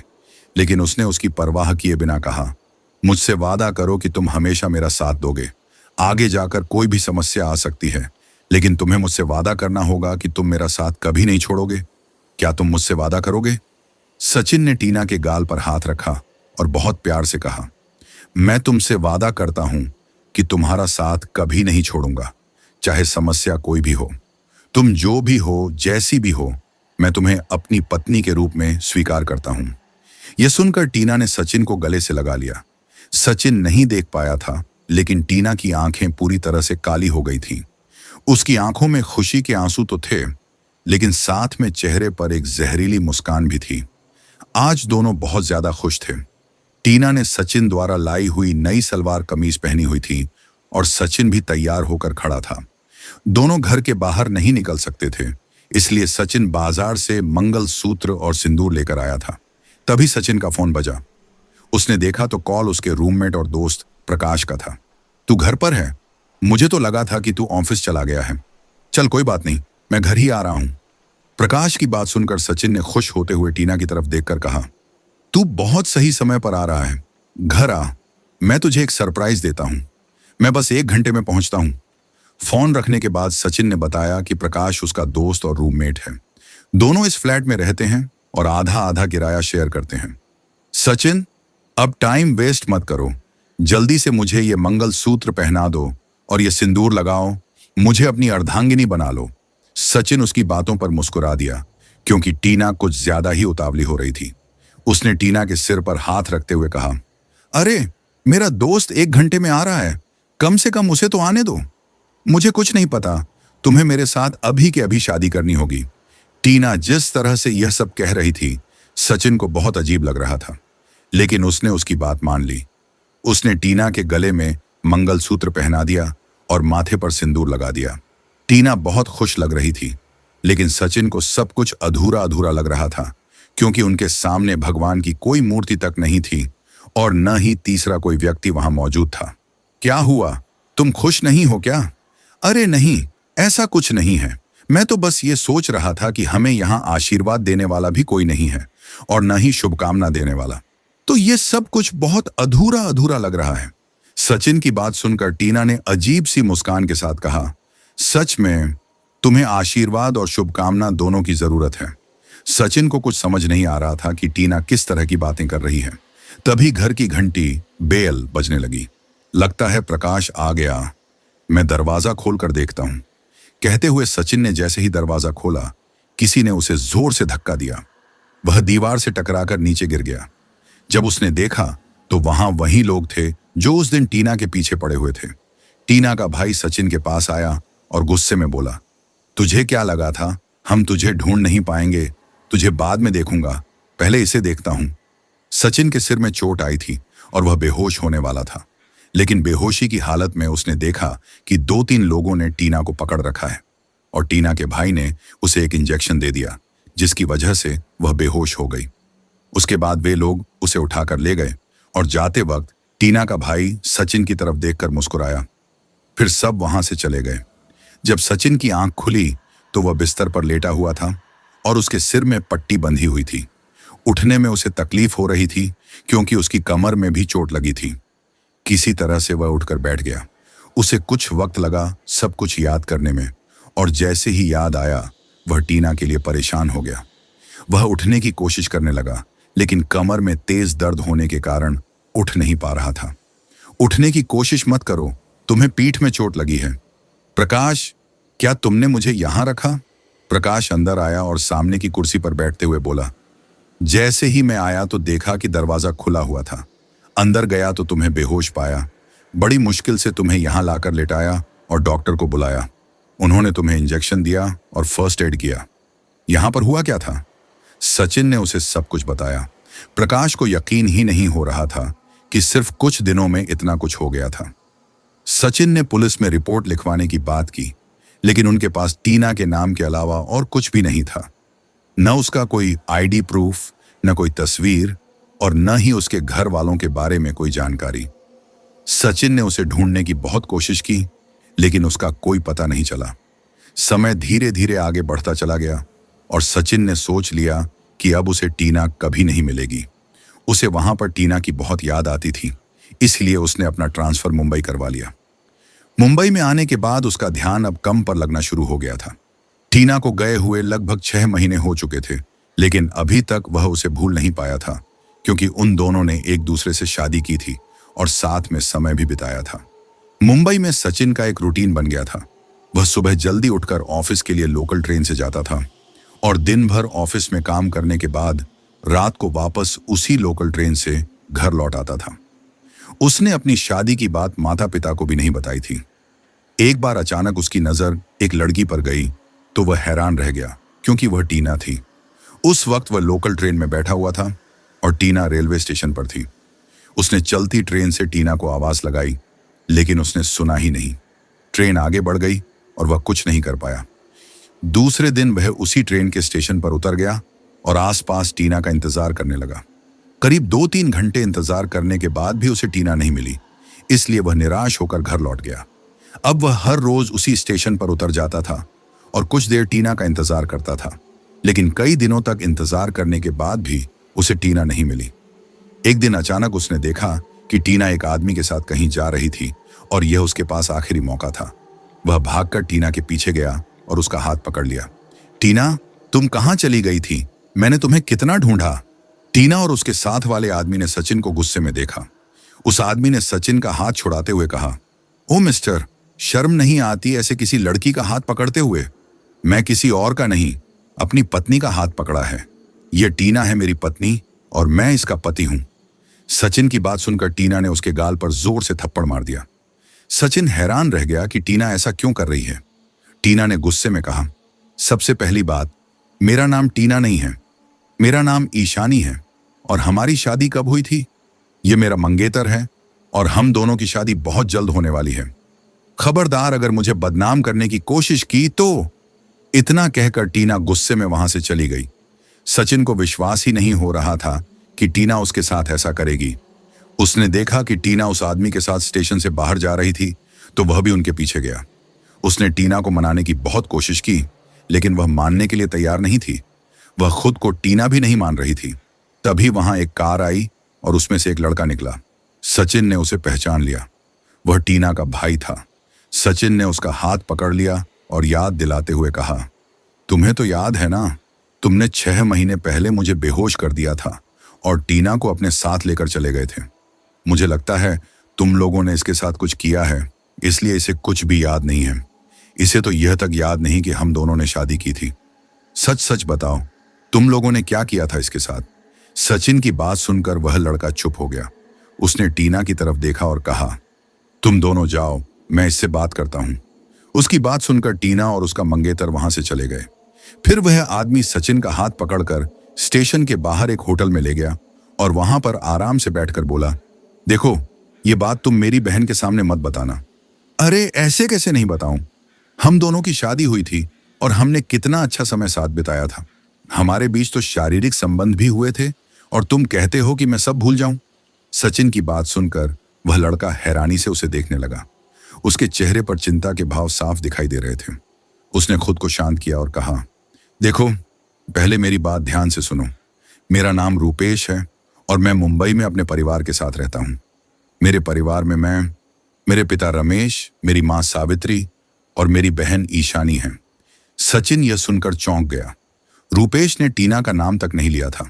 लेकिन उसने उसकी परवाह किए बिना कहा, मुझसे वादा करो कि तुम हमेशा मेरा साथ दोगे। आगे जाकर कोई भी समस्या आ सकती है, लेकिन तुम्हें मुझसे वादा करना होगा कि तुम मेरा साथ कभी नहीं छोड़ोगे। क्या तुम मुझसे वादा करोगे? सचिन ने टीना के गाल पर हाथ रखा और बहुत प्यार से कहा, मैं तुमसे वादा करता हूं कि तुम्हारा साथ कभी नहीं छोड़ूंगा, चाहे समस्या कोई भी हो। तुम जो भी हो, जैसी भी हो, मैं तुम्हें अपनी पत्नी के रूप में स्वीकार करता हूं। यह सुनकर टीना ने सचिन को गले से लगा लिया। सचिन नहीं देख पाया था, लेकिन टीना की आंखें पूरी तरह से काली हो गई थीं। उसकी आंखों में खुशी के आंसू तो थे, लेकिन साथ में चेहरे पर एक जहरीली मुस्कान भी थी। आज दोनों बहुत ज्यादा खुश थे। टीना ने सचिन द्वारा लाई हुई नई सलवार कमीज पहनी हुई थी और सचिन भी तैयार होकर खड़ा था। दोनों घर के बाहर नहीं निकल सकते थे, इसलिए सचिन बाजार से मंगलसूत्र और सिंदूर लेकर आया था। तभी सचिन का फोन बजा। उसने देखा तो कॉल उसके रूममेट और दोस्त प्रकाश का था। तू घर पर है? मुझे तो लगा था कि तू ऑफिस चला गया है। चल कोई बात नहीं, मैं घर ही आ रहा हूं। प्रकाश की बात सुनकर सचिन ने खुश होते हुए टीना की तरफ देखकर कहा, तू बहुत सही समय पर आ रहा है। घर आ, मैं तुझे एक सरप्राइज देता हूं। मैं बस 1 घंटे में पहुंचता हूं। फोन रखने के बाद सचिन ने बताया कि प्रकाश उसका दोस्त और रूममेट है। दोनों इस फ्लैट में रहते हैं और आधा आधा किराया शेयर करते हैं। सचिन, अब टाइम वेस्ट मत करो, जल्दी से मुझे ये मंगलसूत्र पहना दो और ये सिंदूर लगाओ, मुझे अपनी अर्धांगिनी बना लो। सचिन उसकी बातों पर मुस्कुरा दिया, क्योंकि टीना कुछ ज्यादा ही उतावली हो रही थी। उसने टीना के सिर पर हाथ रखते हुए कहा, अरे मेरा दोस्त 1 घंटे में आ रहा है, कम से कम उसे तो आने दो। मुझे कुछ नहीं पता, तुम्हें मेरे साथ अभी के अभी शादी करनी होगी। टीना जिस तरह से यह सब कह रही थी, सचिन को बहुत अजीब लग रहा था, लेकिन उसने उसकी बात मान ली। उसने टीना के गले में मंगलसूत्र पहना दिया और माथे पर सिंदूर लगा दिया। टीना बहुत खुश लग रही थी, लेकिन सचिन को सब कुछ अधूरा अधूरा लग रहा था, क्योंकि उनके सामने भगवान की कोई मूर्ति तक नहीं थी और न ही तीसरा कोई व्यक्ति वहां मौजूद था। क्या हुआ, तुम खुश नहीं हो क्या? अरे नहीं, ऐसा कुछ नहीं है। मैं तो बस ये सोच रहा था कि हमें यहाँ आशीर्वाद देने वाला भी कोई नहीं है और न ही शुभकामना देने वाला, तो ये सब कुछ बहुत अधूरा अधूरा लग रहा है। सचिन की बात सुनकर टीना ने अजीब सी मुस्कान के साथ कहा, सच में तुम्हें आशीर्वाद और शुभकामना दोनों की जरूरत है। सचिन को कुछ समझ नहीं आ रहा था कि टीना किस तरह की बातें कर रही है। तभी घर की घंटी बेल बजने लगी। लगता है प्रकाश आ गया, मैं दरवाजा खोलकर देखता हूं। कहते हुए सचिन ने जैसे ही दरवाजा खोला, किसी ने उसे जोर से धक्का दिया। वह दीवार से टकराकर नीचे गिर गया। जब उसने देखा तो वहां वही लोग थे जो उस दिन टीना के पीछे पड़े हुए थे। टीना का भाई सचिन के पास आया और गुस्से में बोला, तुझे क्या लगा था हम तुझे ढूंढ नहीं पाएंगे? तुझे बाद में देखूंगा, पहले इसे देखता हूं। सचिन के सिर में चोट आई थी और वह बेहोश होने वाला था, लेकिन बेहोशी की हालत में उसने देखा कि 2-3 लोगों ने टीना को पकड़ रखा है और टीना के भाई ने उसे एक इंजेक्शन दे दिया, जिसकी वजह से वह बेहोश हो गई। उसके बाद वे लोग उसे उठाकर ले गए और जाते वक्त टीना का भाई सचिन की तरफ देखकर मुस्कुराया। फिर सब वहां से चले गए। जब सचिन की आंख खुली तो वह बिस्तर पर लेटा हुआ था और उसके सिर में पट्टी बंधी हुई थी। उठने में उसे तकलीफ हो रही थी, क्योंकि उसकी कमर में भी चोट लगी थी। किसी तरह से वह उठकर बैठ गया। उसे कुछ वक्त लगा सब कुछ याद करने में, और जैसे ही याद आया वह टीना के लिए परेशान हो गया। वह उठने की कोशिश करने लगा, लेकिन कमर में तेज दर्द होने के कारण उठ नहीं पा रहा था। उठने की कोशिश मत करो, तुम्हें पीठ में चोट लगी है। प्रकाश, क्या तुमने मुझे यहां रखा? प्रकाश अंदर आया और सामने की कुर्सी पर बैठते हुए बोला, जैसे ही मैं आया तो देखा कि दरवाजा खुला हुआ था। अंदर गया तो तुम्हें बेहोश पाया। बड़ी मुश्किल से तुम्हें यहां लाकर लेटाया और डॉक्टर को बुलाया। उन्होंने तुम्हें इंजेक्शन दिया और फर्स्ट एड किया। यहां पर हुआ क्या था? सचिन ने उसे सब कुछ बताया। प्रकाश को यकीन ही नहीं हो रहा था कि सिर्फ कुछ दिनों में इतना कुछ हो गया था। सचिन ने पुलिस में रिपोर्ट लिखवाने की बात की, लेकिन उनके पास टीना के नाम के अलावा और कुछ भी नहीं था। न उसका कोई आईडी प्रूफ, न कोई तस्वीर और न ही उसके घर वालों के बारे में कोई जानकारी। सचिन ने उसे ढूंढने की बहुत कोशिश की, लेकिन उसका कोई पता नहीं चला। समय धीरे धीरे आगे बढ़ता चला गया और सचिन ने सोच लिया कि अब उसे टीना कभी नहीं मिलेगी। उसे वहां पर टीना की बहुत याद आती थी, इसलिए उसने अपना ट्रांसफर मुंबई करवा लिया। मुंबई में आने के बाद उसका ध्यान अब कम पर लगना शुरू हो गया था। टीना को गए हुए लगभग 6 महीने हो चुके थे, लेकिन अभी तक वह उसे भूल नहीं पाया था, क्योंकि उन दोनों ने एक दूसरे से शादी की थी और साथ में समय भी बिताया था। मुंबई में सचिन का एक रूटीन बन गया था। वह सुबह जल्दी उठकर ऑफिस के लिए लोकल ट्रेन से जाता था और दिन भर ऑफिस में काम करने के बाद रात को वापस उसी लोकल ट्रेन से घर लौट आता था। उसने अपनी शादी की बात माता पिता को भी नहीं बताई थी। एक बार अचानक उसकी नजर एक लड़की पर गई तो वह हैरान रह गया, क्योंकि वह टीना थी। उस वक्त वह लोकल ट्रेन में बैठा हुआ था और टीना रेलवे स्टेशन पर थी। उसने चलती ट्रेन से टीना को आवाज लगाई, लेकिन उसने सुना ही नहीं। ट्रेन आगे बढ़ गई और वह कुछ नहीं कर पाया। दूसरे दिन वह उसी ट्रेन के स्टेशन पर उतर गया और आसपास टीना का इंतजार करने लगा। करीब 2-3 घंटे इंतजार करने के बाद भी उसे टीना नहीं मिली, इसलिए वह निराश होकर घर लौट गया। अब वह हर रोज उसी स्टेशन पर उतर जाता था और कुछ देर टीना का इंतजार करता था, लेकिन कई दिनों तक इंतजार करने के बाद भी उसे टीना नहीं मिली। एक दिन अचानक उसने देखा कि टीना एक आदमी के साथ कहीं जा रही थी और यह उसके पास आखिरी मौका था। वह भागकर टीना के पीछे गया और उसका हाथ पकड़ लिया। टीना, तुम कहां चली गई थी? मैंने तुम्हें कितना ढूंढा। टीना और उसके साथ वाले आदमी ने सचिन को गुस्से में देखा। उस आदमी ने सचिन का हाथ छुड़ाते हुए कहा, ओ मिस्टर, शर्म नहीं आती ऐसे किसी लड़की का हाथ पकड़ते हुए? मैं किसी और का नहीं, अपनी पत्नी का हाथ पकड़ा है। यह टीना है मेरी पत्नी और मैं इसका पति हूं। सचिन की बात सुनकर टीना ने उसके गाल पर जोर से थप्पड़ मार दिया। सचिन हैरान रह गया कि टीना ऐसा क्यों कर रही है। टीना ने गुस्से में कहा, सबसे पहली बात, मेरा नाम टीना नहीं है, मेरा नाम ईशानी है। और हमारी शादी कब हुई थी? ये मेरा मंगेतर है और हम दोनों की शादी बहुत जल्द होने वाली है। खबरदार अगर मुझे बदनाम करने की कोशिश की तो। इतना कहकर टीना गुस्से में वहां से चली गई। सचिन को विश्वास ही नहीं हो रहा था कि टीना उसके साथ ऐसा करेगी। उसने देखा कि टीना उस आदमी के साथ स्टेशन से बाहर जा रही थी, तो वह भी उनके पीछे गया। उसने टीना को मनाने की बहुत कोशिश की, लेकिन वह मानने के लिए तैयार नहीं थी। वह खुद को टीना भी नहीं मान रही थी। तभी वहां एक कार आई और उसमें से एक लड़का निकला। सचिन ने उसे पहचान लिया। वह टीना का भाई था। सचिन ने उसका हाथ पकड़ लिया और याद दिलाते हुए कहा, तुम्हें तो याद है ना, तुमने 6 महीने पहले मुझे बेहोश कर दिया था और टीना को अपने साथ लेकर चले गए थे। मुझे लगता है तुम लोगों ने इसके साथ कुछ किया है, इसलिए इसे कुछ भी याद नहीं है। इसे तो यह तक याद नहीं कि हम दोनों ने शादी की थी। सच सच बताओ, तुम लोगों ने क्या किया था इसके साथ? सचिन की बात सुनकर वह लड़का चुप हो गया। उसने टीना की तरफ देखा और कहा, तुम दोनों जाओ, मैं इससे बात करता हूं। उसकी बात सुनकर टीना और उसका मंगेतर वहां से चले गए। फिर वह आदमी सचिन का हाथ पकड़कर स्टेशन के बाहर एक होटल में ले गया और वहां पर आराम से बैठकर बोला, देखो, ये बात तुम मेरी बहन के सामने मत बताना। अरे ऐसे कैसे नहीं बताऊं? हम दोनों की शादी हुई थी और हमने कितना अच्छा समय साथ बिताया था। हमारे बीच तो शारीरिक संबंध भी हुए थे और तुम कहते हो कि मैं सब भूल जाऊं? सचिन की बात सुनकर वह लड़का हैरानी से उसे देखने लगा। उसके चेहरे पर चिंता के भाव साफ दिखाई दे रहे थे। उसने खुद को शांत किया और कहा, देखो, पहले मेरी बात ध्यान से सुनो। मेरा नाम रूपेश है और मैं मुंबई में अपने परिवार के साथ रहता हूं। मेरे परिवार में मेरे पिता रमेश, मेरी मां सावित्री और मेरी बहन ईशानी हैं। सचिन यह सुनकर चौंक गया। रूपेश ने टीना का नाम तक नहीं लिया था,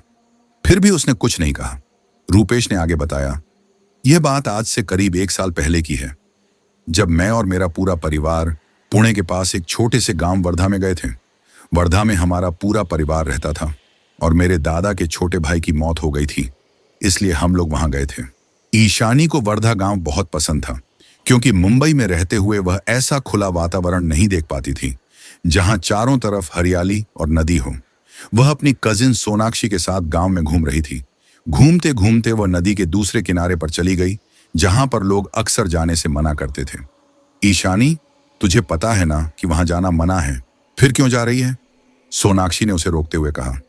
फिर भी उसने कुछ नहीं कहा। रूपेश ने आगे बताया, यह बात आज से करीब 1 साल पहले की है, जब मैं और मेरा पूरा परिवार पुणे के पास एक छोटे से गांव वर्धा में गए थे। वर्धा में हमारा पूरा परिवार रहता था और मेरे दादा के छोटे भाई की मौत हो गई थी, इसलिए हम लोग वहां गए थे। ईशानी को वर्धा गांव बहुत पसंद था, क्योंकि मुंबई में रहते हुए वह ऐसा खुला वातावरण नहीं देख पाती थी जहां चारों तरफ हरियाली और नदी हो। वह अपनी कजिन सोनाक्षी के साथ गांव में घूम रही थी। घूमते घूमते वह नदी के दूसरे किनारे पर चली गई जहां पर लोग अक्सर जाने से मना करते थे। ईशानी, तुझे पता है ना कि वहां जाना मना है, फिर क्यों जा रही है? सोनाक्षी ने उसे रोकते हुए कहा।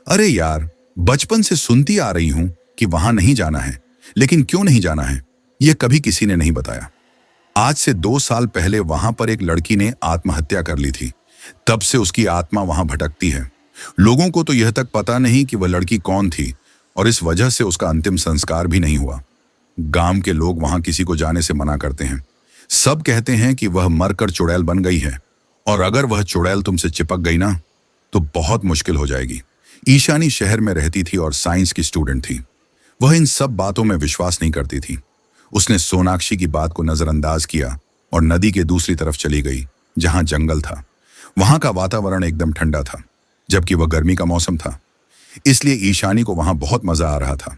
अरे यार, बचपन से सुनती आ रही हूं कि वहां नहीं जाना है, लेकिन क्यों नहीं जाना है यह कभी किसी ने नहीं बताया। आज से 2 साल पहले वहां पर एक लड़की ने आत्महत्या कर ली थी। तब से उसकी आत्मा वहां भटकती है। लोगों को तो यह तक पता नहीं कि वह लड़की कौन थी और इस वजह से उसका अंतिम संस्कार भी नहीं हुआ। गांव के लोग वहां किसी को जाने से मना करते हैं। सब कहते हैं कि वह मरकर चुड़ैल बन गई है और अगर वह चुड़ैल तुमसे चिपक गई ना तो बहुत मुश्किल हो जाएगी। ईशानी शहर में रहती थी और साइंस की स्टूडेंट थी। वह इन सब बातों में विश्वास नहीं करती थी। उसने सोनाक्षी की बात को नजरअंदाज किया और नदी के दूसरी तरफ चली गई जहां जंगल था। वहां का वातावरण एकदम ठंडा था, जबकि वह गर्मी का मौसम था, इसलिए ईशानी को वहां बहुत मजा आ रहा था।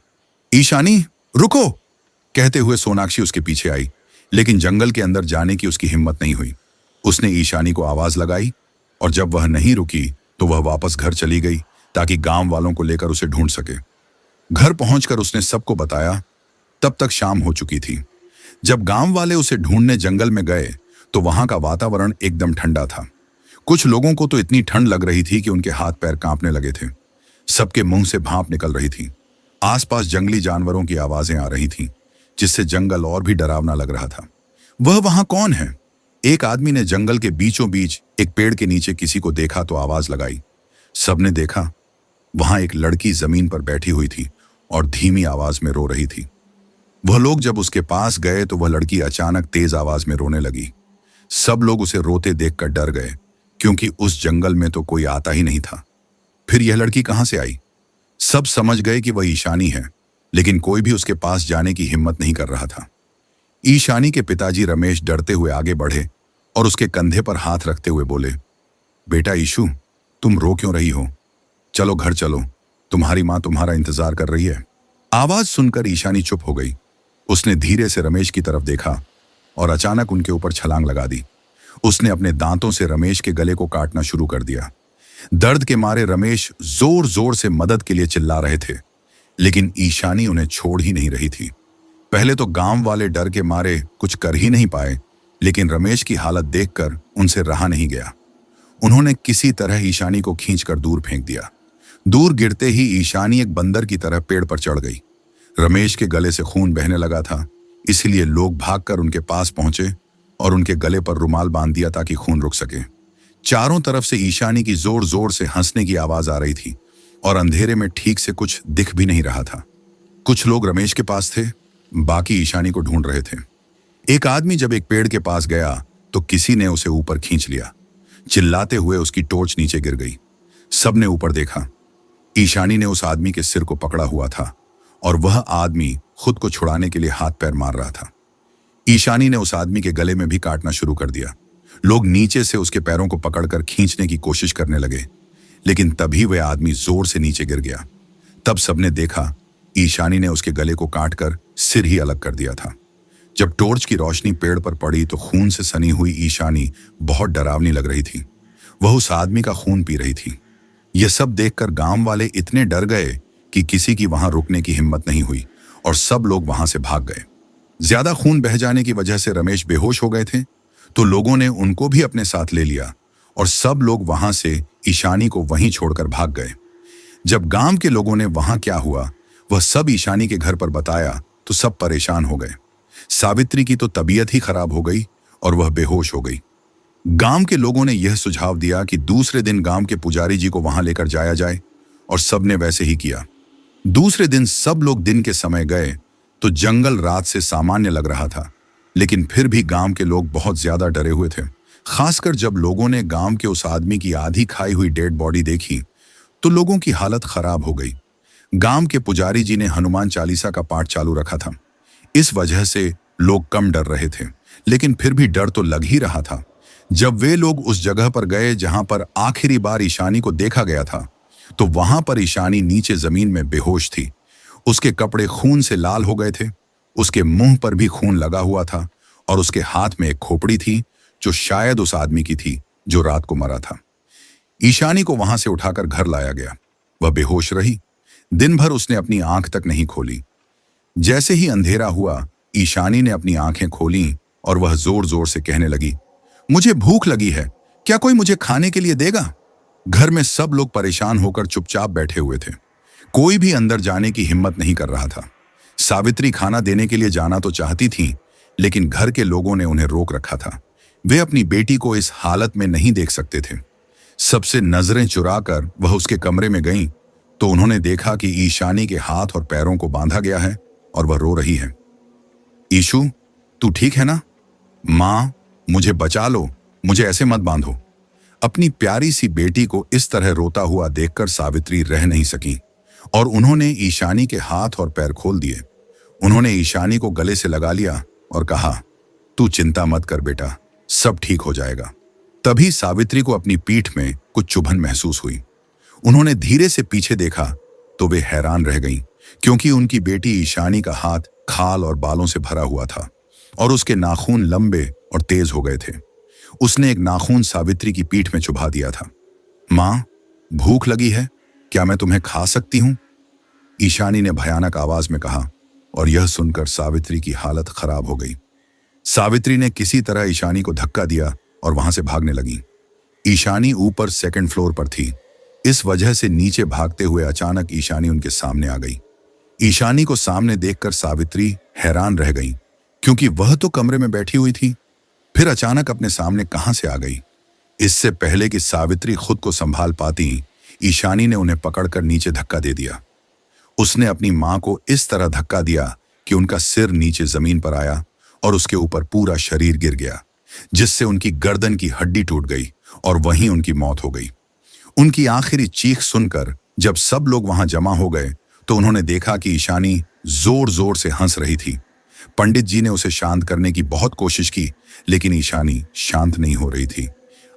ईशानी, रुको! कहते हुए सोनाक्षी उसके पीछे आई, लेकिन जंगल के अंदर जाने की उसकी हिम्मत नहीं हुई। उसने ईशानी को आवाज लगाई और जब वह नहीं रुकी तो वह वापस घर चली गई ताकि गांव वालों को लेकर उसे ढूंढ सके। घर पहुंचकर उसने सबको बताया। तब तक शाम हो चुकी थी। जब गांव वाले उसे ढूंढने जंगल में गए तो वहां का वातावरण एकदम ठंडा था। कुछ लोगों को तो इतनी ठंड लग रही थी कि उनके हाथ पैर कांपने लगे थे। सबके मुंह से भाप निकल रही थी। आसपास जंगली जानवरों की आवाजें आ रही थीं, जिससे जंगल और भी डरावना लग रहा था। वह वहां कौन है? एक आदमी ने जंगल के बीचों बीच एक पेड़ के नीचे किसी को देखा तो आवाज लगाई। सबने देखा, वहां एक लड़की जमीन पर बैठी हुई थी और धीमी आवाज में रो रही थी। वह लोग जब उसके पास गए तो वह लड़की अचानक तेज आवाज में रोने लगी। सब लोग उसे रोते देखकर डर गए, क्योंकि उस जंगल में तो कोई आता ही नहीं था। फिर यह लड़की कहां से आई? सब समझ गए कि वह ईशानी है, लेकिन कोई भी उसके पास जाने की हिम्मत नहीं कर रहा था। ईशानी के पिताजी रमेश डरते हुए आगे बढ़े और उसके कंधे पर हाथ रखते हुए बोले, बेटा ईशु, तुम रो क्यों रही हो? चलो घर चलो, तुम्हारी माँ तुम्हारा इंतजार कर रही है। आवाज सुनकर ईशानी चुप हो गई। उसने धीरे से रमेश की तरफ देखा और अचानक उनके ऊपर छलांग लगा दी। उसने अपने दांतों से रमेश के गले को काटना शुरू कर दिया। दर्द के मारे रमेश जोर जोर से मदद के लिए चिल्ला रहे थे, लेकिन ईशानी उन्हें छोड़ ही नहीं रही थी। पहले तो गांव वाले डर के मारे कुछ कर ही नहीं पाए, लेकिन रमेश की हालत देखकर उनसे रहा नहीं गया। उन्होंने किसी तरह ईशानी को खींचकर दूर फेंक दिया। दूर गिरते ही ईशानी एक बंदर की तरह पेड़ पर चढ़ गई। रमेश के गले से खून बहने लगा था, इसलिए लोग भागकर उनके पास पहुंचे और उनके गले पर रुमाल बांध दिया ताकि खून रुक सके। चारों तरफ से ईशानी की जोर जोर से हंसने की आवाज आ रही थी और अंधेरे में ठीक से कुछ दिख भी नहीं रहा था। कुछ लोग रमेश के पास थे, बाकी ईशानी को ढूंढ रहे थे। एक आदमी जब एक पेड़ के पास गया तो किसी ने उसे ऊपर खींच लिया। चिल्लाते हुए उसकी टॉर्च नीचे गिर गई। सबने ऊपर देखा। ईशानी ने उस आदमी के सिर को पकड़ा हुआ था और वह आदमी खुद को छुड़ाने के लिए हाथ पैर मार रहा था। ईशानी ने उस आदमी के गले में भी काटना शुरू कर दिया। लोग नीचे से उसके पैरों को पकड़कर खींचने की कोशिश करने लगे, लेकिन तभी वह आदमी जोर से नीचे गिर गया। तब सबने देखा ईशानी ने उसके गले को काटकर सिर ही अलग कर दिया था। जब टॉर्च की रोशनी पेड़ पर पड़ी तो खून से सनी हुई ईशानी बहुत डरावनी लग रही थी। वह उस आदमी का खून पी रही थी। यह सब देखकर गांव वाले इतने डर गए कि किसी की वहां रुकने की हिम्मत नहीं हुई और सब लोग वहां से भाग गए। ज्यादा खून बह जाने की वजह से रमेश बेहोश हो गए थे, तो लोगों ने उनको भी अपने साथ ले लिया और सब लोग वहां से ईशानी को वहीं छोड़कर भाग गए। जब गांव के लोगों ने वहां क्या हुआ वह सब ईशानी के घर पर बताया तो सब परेशान हो गए। सावित्री की तो तबीयत ही खराब हो गई और वह बेहोश हो गई। गांव के लोगों ने यह सुझाव दिया कि दूसरे दिन गांव के पुजारी जी को वहां लेकर जाया जाए और सबने वैसे ही किया। दूसरे दिन सब लोग दिन के समय गए तो जंगल रात से सामान्य लग रहा था, लेकिन फिर भी गांव के लोग बहुत ज्यादा डरे हुए थे। खासकर जब लोगों ने गांव के उस आदमी की आधी खाई हुई डेड बॉडी देखी तो लोगों की हालत खराब हो गई। गांव के पुजारी जी ने हनुमान चालीसा का पाठ चालू रखा था। इस वजह से लोग कम डर रहे थे, लेकिन फिर भी डर तो लग ही रहा था। जब वे लोग उस जगह पर गए जहां पर आखिरी बार ईशानी को देखा गया था, तो वहां पर ईशानी नीचे जमीन में बेहोश थी। उसके कपड़े खून से लाल हो गए थे, उसके मुंह पर भी खून लगा हुआ था और उसके हाथ में एक खोपड़ी थी जो शायद उस आदमी की थी जो रात को मरा था। ईशानी को वहां से उठाकर घर लाया गया। वह बेहोश रही। दिन भर उसने अपनी आंख तक नहीं खोली। जैसे ही अंधेरा हुआ, ईशानी ने अपनी आंखें खोलीं और वह जोर जोर से कहने लगी, मुझे भूख लगी है, क्या कोई मुझे खाने के लिए देगा? घर में सब लोग परेशान होकर चुपचाप बैठे हुए थे। कोई भी अंदर जाने की हिम्मत नहीं कर रहा था। सावित्री खाना देने के लिए जाना तो चाहती थीं, लेकिन घर के लोगों ने उन्हें रोक रखा था। वे अपनी बेटी को इस हालत में नहीं देख सकते थे। सबसे नजरें चुराकर वह उसके कमरे में गईं, तो उन्होंने देखा कि ईशानी के हाथ और पैरों को बांधा गया है और वह रो रही है। ईशु, तू ठीक है ना? माँ, मुझे बचा लो, मुझे ऐसे मत बांधो। अपनी प्यारी सी बेटी को इस तरह रोता हुआ देखकर सावित्री रह नहीं सकी और उन्होंने ईशानी के हाथ और पैर खोल दिए। उन्होंने ईशानी को गले से लगा लिया और कहा, तू चिंता मत कर बेटा, सब ठीक हो जाएगा। तभी सावित्री को अपनी पीठ में कुछ चुभन महसूस हुई। उन्होंने धीरे से पीछे देखा तो वे हैरान रह गईं, क्योंकि उनकी बेटी ईशानी का हाथ खाल और बालों से भरा हुआ था और उसके नाखून लंबे और तेज हो गए थे। उसने एक नाखून सावित्री की पीठ में चुभा दिया था। माँ, भूख लगी है, क्या मैं तुम्हें खा सकती हूं? ईशानी ने भयानक आवाज में कहा और यह सुनकर सावित्री की हालत खराब हो गई। सावित्री ने किसी तरह ईशानी को धक्का दिया और वहां से भागने लगी। ईशानी ऊपर सेकंड फ्लोर पर थी। इस वजह से नीचे भागते हुए अचानक ईशानी उनके सामने आ गई। ईशानी को सामने देखकर सावित्री हैरान रह गई, क्योंकि वह तो कमरे में बैठी हुई थी, फिर अचानक अपने सामने कहां से आ गई। इससे पहले कि सावित्री खुद को संभाल पाती, ईशानी ने उन्हें पकड़कर नीचे धक्का दे दिया। उसने अपनी मां को इस तरह धक्का दिया कि उनका सिर नीचे जमीन पर आया और उसके ऊपर पूरा शरीर गिर गया, जिससे उनकी गर्दन की हड्डी टूट गई और वहीं उनकी मौत हो गई। उनकी आखिरी चीख सुनकर जब सब लोग वहां जमा हो गए तो उन्होंने देखा कि ईशानी जोर जोर से हंस रही थी। पंडित जी ने उसे शांत करने की बहुत कोशिश की, लेकिन ईशानी शांत नहीं हो रही थी।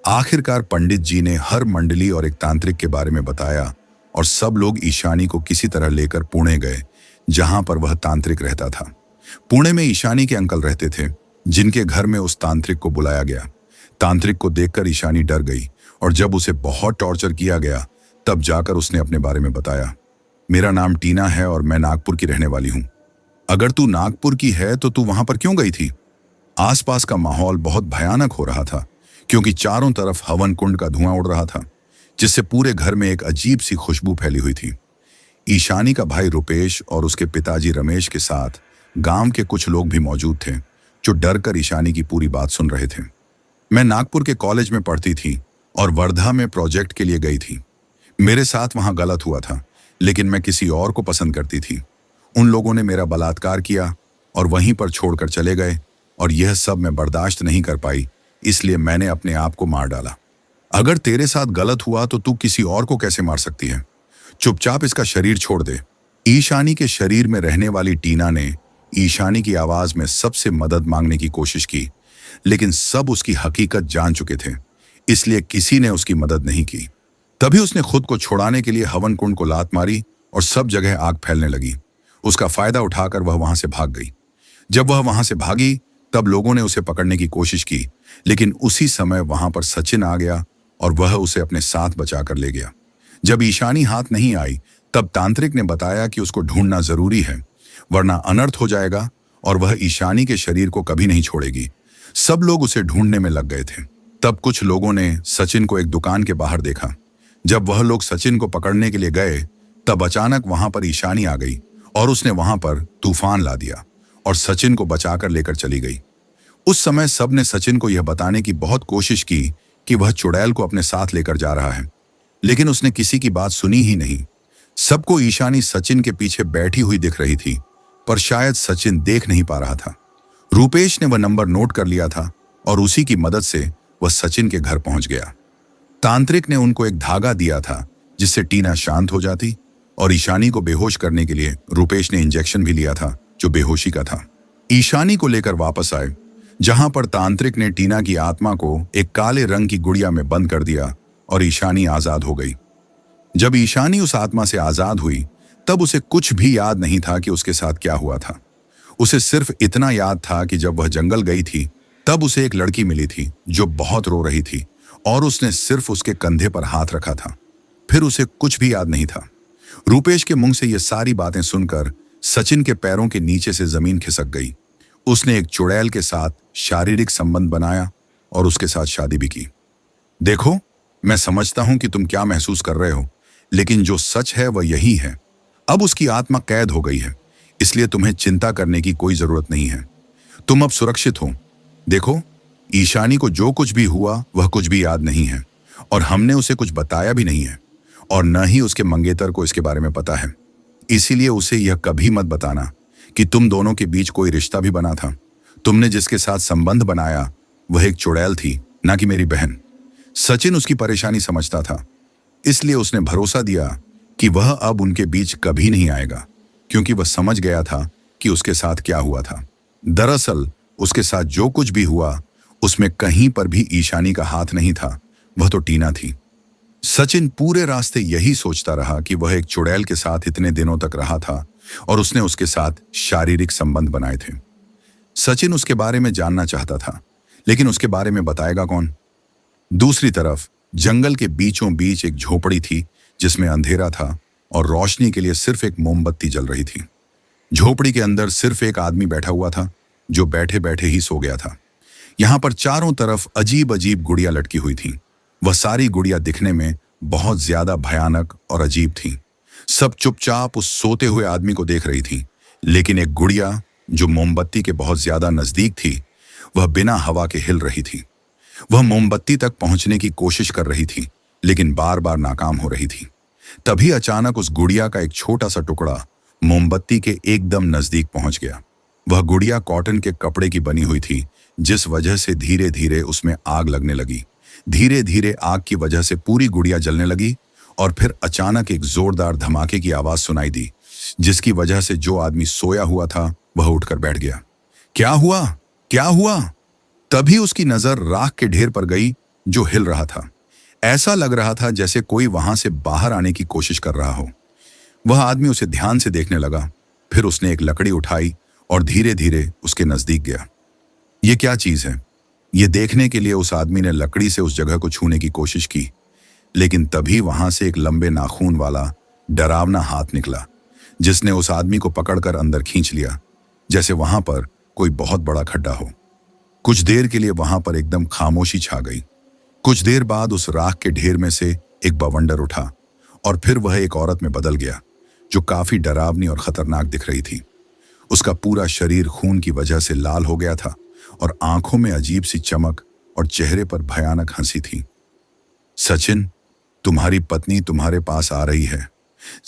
आखिरकार पंडित जी ने हर मंडली और एक तांत्रिक के बारे में बताया और सब लोग ईशानी को किसी तरह लेकर पुणे गए, जहां पर वह तांत्रिक रहता था। पुणे में ईशानी के अंकल रहते थे, जिनके घर में उस तांत्रिक को बुलाया गया। तांत्रिक को देखकर ईशानी डर गई और जब उसे बहुत टॉर्चर किया गया तब जाकर उसने अपने बारे में बताया, मेरा नाम टीना है और मैं नागपुर की रहने वाली हूं। अगर तू नागपुर की है तो तू वहां पर क्यों गई थी? आसपास का माहौल बहुत भयानक हो रहा था, क्योंकि चारों तरफ हवन कुंड का धुआं उड़ रहा था, जिससे पूरे घर में एक अजीब सी खुशबू फैली हुई थी। ईशानी का भाई रुपेश और उसके पिताजी रमेश के साथ गांव के कुछ लोग भी मौजूद थे, जो डरकर ईशानी की पूरी बात सुन रहे थे। मैं नागपुर के कॉलेज में पढ़ती थी और वर्धा में प्रोजेक्ट के लिए गई थी। मेरे साथ वहां गलत हुआ था, लेकिन मैं किसी और को पसंद करती थी। उन लोगों ने मेरा बलात्कार किया और वहीं पर छोड़कर चले गए और यह सब मैं बर्दाश्त नहीं कर पाई, इसलिए मैंने अपने आप को मार डाला। अगर तेरे साथ गलत हुआ तो तू किसी और को कैसे मार सकती है? चुपचाप इसका शरीर छोड़ दे। ईशानी के शरीर में रहने वाली टीना ने ईशानी की आवाज में सबसे मदद मांगने की कोशिश की, लेकिन सब उसकी हकीकत जान चुके थे, इसलिए किसी ने उसकी मदद नहीं की। तभी उसने खुद को छुड़ाने के लिए हवन कुंड को लात मारी और सब जगह आग फैलने लगी। उसका फायदा उठाकर वह वहां से भाग गई। जब वह वहां से भागी तब लोगों ने उसे पकड़ने की कोशिश की, लेकिन उसी समय वहां पर सचिन आ गया और वह उसे अपने साथ बचाकर ले गया। जब ईशानी हाथ नहीं आई तब तांत्रिक ने बताया कि उसको ढूंढना जरूरी है, वरना अनर्थ हो जाएगा और वह ईशानी के शरीर को कभी नहीं छोड़ेगी। सब लोग उसे ढूंढने में लग गए थे। तब कुछ लोगों ने सचिन को एक दुकान के बाहर देखा। जब वह लोग सचिन को पकड़ने के लिए गए तब अचानक वहां पर ईशानी आ गई और उसने वहां पर तूफान ला दिया और सचिन को बचाकर लेकर चली गई। उस समय सब ने सचिन को यह बताने की बहुत कोशिश की कि वह चुड़ैल को अपने साथ लेकर जा रहा है, लेकिन उसने किसी की बात सुनी ही नहीं। सबको ईशानी सचिन के पीछे बैठी हुई दिख रही थी, पर शायद सचिन देख नहीं पा रहा था। रूपेश ने वह नंबर नोट कर लिया था और उसी की मदद से वह सचिन के घर पहुंच गया। तांत्रिक ने उनको एक धागा दिया था जिससे टीना शांत हो जाती, और ईशानी को बेहोश करने के लिए रूपेश ने इंजेक्शन भी लिया था जो बेहोशी का था। ईशानी को लेकर वापस आए, जहां पर तांत्रिक ने टीना की आत्मा को एक काले रंग की गुड़िया में बंद कर दिया और ईशानी आजाद हो गई। जब ईशानी उस आत्मा से आजाद हुई तब उसे कुछ भी याद नहीं था कि उसके साथ क्या हुआ था। उसे सिर्फ इतना याद था कि जब वह जंगल गई थी तब उसे एक लड़की मिली थी जो बहुत रो रही थी और उसने सिर्फ उसके कंधे पर हाथ रखा था। फिर उसे कुछ भी याद नहीं था। रूपेश के मुंह से ये सारी बातें सुनकर सचिन के पैरों के नीचे से जमीन खिसक गई। उसने एक चुड़ैल के साथ शारीरिक संबंध बनाया और उसके साथ शादी भी की। देखो, मैं समझता हूं कि तुम क्या महसूस कर रहे हो, लेकिन जो सच है वह यही है। अब उसकी आत्मा कैद हो गई है, इसलिए तुम्हें चिंता करने की कोई जरूरत नहीं है। तुम अब सुरक्षित हो। देखो, ईशानी को जो कुछ भी हुआ वह कुछ भी याद नहीं है और हमने उसे कुछ बताया भी नहीं है और न ही उसके मंगेतर को इसके बारे में पता है। इसीलिए उसे यह कभी मत बताना कि तुम दोनों के बीच कोई रिश्ता भी बना था। तुमने जिसके साथ संबंध बनाया वह एक चुड़ैल थी, ना कि मेरी बहन। सचिन उसकी परेशानी समझता था, इसलिए उसने भरोसा दिया कि वह अब उनके बीच कभी नहीं आएगा, क्योंकि वह समझ गया था कि उसके साथ क्या हुआ था। दरअसल उसके साथ जो कुछ भी हुआ उसमें कहीं पर भी ईशानी का हाथ नहीं था, वह तो टीना थी। सचिन पूरे रास्ते यही सोचता रहा कि वह एक चुड़ैल के साथ इतने दिनों तक रहा था और उसने उसके साथ शारीरिक संबंध बनाए थे। सचिन उसके बारे में जानना चाहता था, लेकिन उसके बारे में बताएगा कौन? दूसरी तरफ जंगल के बीचों बीच एक झोपड़ी थी जिसमें अंधेरा था और रोशनी के लिए सिर्फ एक मोमबत्ती जल रही थी। झोपड़ी के अंदर सिर्फ एक आदमी बैठा हुआ था जो बैठे बैठे ही सो गया था। यहाँ पर चारों तरफ अजीब अजीब गुड़ियां लटकी हुई थीं। वह सारी गुड़ियां दिखने में बहुत ज्यादा भयानक और अजीब थीं। सब चुपचाप उस सोते हुए आदमी को देख रही थी, लेकिन एक गुड़िया जो मोमबत्ती के बहुत ज्यादा नजदीक थी वह बिना हवा के हिल रही थी। वह मोमबत्ती तक पहुंचने की कोशिश कर रही थी, लेकिन बार बार नाकाम हो रही थी। तभी अचानक उस गुड़िया का एक छोटा सा टुकड़ा मोमबत्ती के एकदम नजदीक पहुंच गया। वह गुड़िया कॉटन के कपड़े की बनी हुई थी, जिस वजह से धीरे धीरे उसमें आग लगने लगी। धीरे धीरे आग की वजह से पूरी गुड़िया जलने लगी और फिर अचानक एक जोरदार धमाके की आवाज सुनाई दी, जिसकी वजह से जो आदमी सोया हुआ था वह उठकर बैठ गया। क्या हुआ? क्या हुआ? तभी उसकी नजर राख के ढेर पर गई जो हिल रहा था। ऐसा लग रहा था जैसे कोई वहां से बाहर आने की कोशिश कर रहा हो। वह आदमी उसे ध्यान से देखने लगा। फिर उसने एक लकड़ी उठाई और धीरे धीरे उसके नजदीक गया। ये क्या चीज है? ये देखने के लिए उस आदमी ने लकड़ी से उस जगह को छूने की कोशिश की, लेकिन तभी वहां से एक लंबे नाखून वाला डरावना हाथ निकला, जिसने उस आदमी को पकड़कर अंदर खींच लिया, जैसे वहां पर कोई बहुत बड़ा खड्डा हो। कुछ देर के लिए वहां पर एकदम खामोशी छा गई। कुछ देर बाद उस राख के ढेर में से एक बवंडर उठा और फिर वह एक औरत में बदल गया, जो काफी डरावनी और खतरनाक दिख रही थी। उसका पूरा शरीर खून की वजह से लाल हो गया था और आंखों में अजीब सी चमक और चेहरे पर भयानक हंसी थी। सचिन, तुम्हारी पत्नी तुम्हारे पास आ रही है,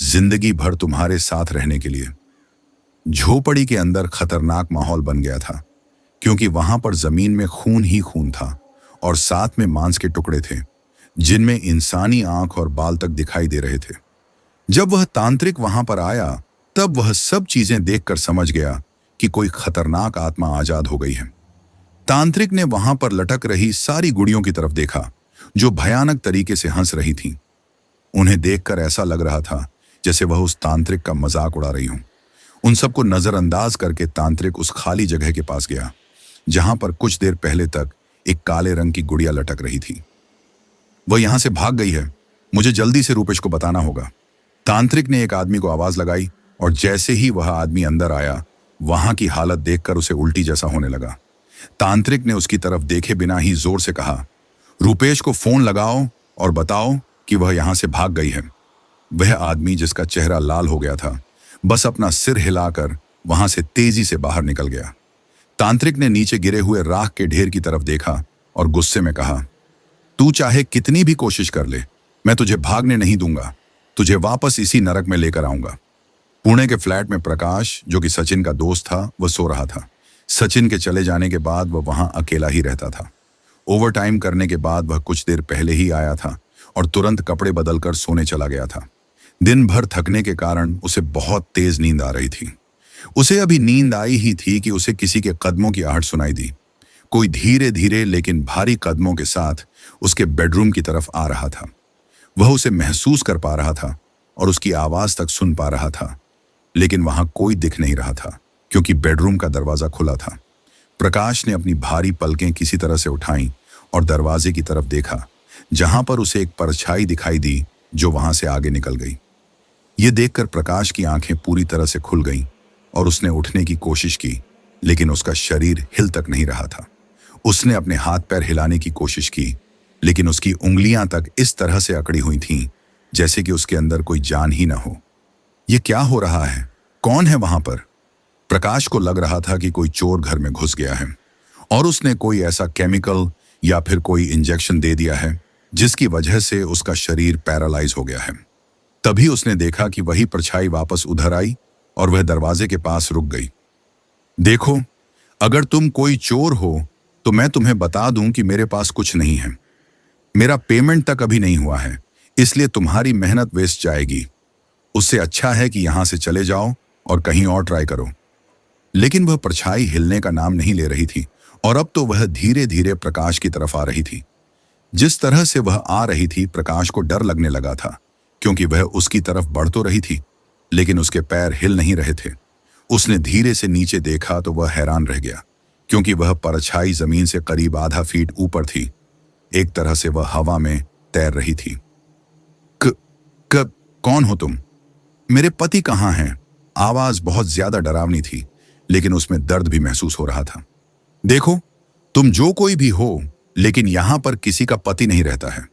जिंदगी भर तुम्हारे साथ रहने के लिए। झोपड़ी के अंदर खतरनाक माहौल बन गया था, क्योंकि वहां पर जमीन में खून ही खून था और साथ में मांस के टुकड़े थे, जिनमें इंसानी आंख और बाल तक दिखाई दे रहे थे। जब वह तांत्रिक वहां पर आया तब वह सब चीजें देखकर समझ गया कि कोई खतरनाक आत्मा आजाद हो गई है। तांत्रिक ने वहां पर लटक रही सारी गुड़ियों की तरफ देखा, जो भयानक तरीके से हंस रही थीं। उन्हें देखकर ऐसा लग रहा था जैसे वह उस तांत्रिक का मजाक उड़ा रही हों। उन सबको नजरअंदाज करके तांत्रिक उस खाली जगह के पास गया, जहां पर कुछ देर पहले तक एक काले रंग की गुड़िया लटक रही थी। वह यहां से भाग गई है, मुझे जल्दी से रूपेश को बताना होगा। तांत्रिक ने एक आदमी को आवाज लगाई और जैसे ही वह आदमी अंदर आया, वहां की हालत देखकर उसे उल्टी जैसा होने लगा। तांत्रिक ने उसकी तरफ देखे बिना ही जोर से कहा, रूपेश को फोन लगाओ और बताओ कि वह यहां से भाग गई है। वह आदमी, जिसका चेहरा लाल हो गया था, बस अपना सिर हिलाकर वहां से तेजी से बाहर निकल गया। तांत्रिक ने नीचे गिरे हुए राख के ढेर की तरफ देखा और गुस्से में कहा, तू चाहे कितनी भी कोशिश कर ले, मैं तुझे भागने नहीं दूंगा। तुझे वापस इसी नरक में लेकर आऊंगा। पुणे के फ्लैट में प्रकाश, जो कि सचिन का दोस्त था, वह सो रहा था। सचिन के चले जाने के बाद वह वहां अकेला ही रहता था। ओवर टाइम करने के बाद वह कुछ देर पहले ही आया था और तुरंत कपड़े बदलकर सोने चला गया था। दिन भर थकने के कारण उसे बहुत तेज नींद आ रही थी। उसे अभी नींद आई ही थी कि उसे किसी के कदमों की आहट सुनाई दी। कोई धीरे धीरे लेकिन भारी कदमों के साथ उसके बेडरूम की तरफ आ रहा था। वह उसे महसूस कर पा रहा था और उसकी आवाज तक सुन पा रहा था, लेकिन वहां कोई दिख नहीं रहा था, क्योंकि बेडरूम का दरवाजा खुला था। प्रकाश ने अपनी भारी पलकें किसी तरह से उठाईं और दरवाजे की तरफ देखा, जहां पर उसे एक परछाई दिखाई दी जो वहां से आगे निकल गई। ये देखकर प्रकाश की आंखें पूरी तरह से खुल गईं और उसने उठने की कोशिश की, लेकिन उसका शरीर हिल तक नहीं रहा था। उसने अपने हाथ पैर हिलाने की कोशिश की, लेकिन उसकी उंगलियां तक इस तरह से अकड़ी हुई थीं जैसे कि उसके अंदर कोई जान ही न हो। ये क्या हो रहा है? कौन है वहां पर? प्रकाश को लग रहा था कि कोई चोर घर में घुस गया है और उसने कोई ऐसा केमिकल या फिर कोई इंजेक्शन दे दिया है जिसकी वजह से उसका शरीर पैरालाइज हो गया है। तभी उसने देखा कि वही परछाई वापस उधर आई और वह दरवाजे के पास रुक गई। देखो, अगर तुम कोई चोर हो तो मैं तुम्हें बता दूं कि मेरे पास कुछ नहीं है। मेरा पेमेंट तक अभी नहीं हुआ है, इसलिए तुम्हारी मेहनत वेस्ट जाएगी। उससे अच्छा है कि यहां से चले जाओ और कहीं और ट्राई करो। लेकिन वह परछाई हिलने का नाम नहीं ले रही थी और अब तो वह धीरे धीरे प्रकाश की तरफ आ रही थी। जिस तरह से वह आ रही थी, प्रकाश को डर लगने लगा था, क्योंकि वह उसकी तरफ बढ़ तो रही थी लेकिन उसके पैर हिल नहीं रहे थे। उसने धीरे से नीचे देखा तो वह हैरान रह गया, क्योंकि वह परछाई जमीन से करीब आधा फीट ऊपर थी। एक तरह से वह हवा में तैर रही थी। कौन हो तुम? मेरे पति कहाँ हैं? आवाज बहुत ज्यादा डरावनी थी, लेकिन उसमें दर्द भी महसूस हो रहा था। देखो, तुम जो कोई भी हो, लेकिन यहां पर किसी का पति नहीं रहता है।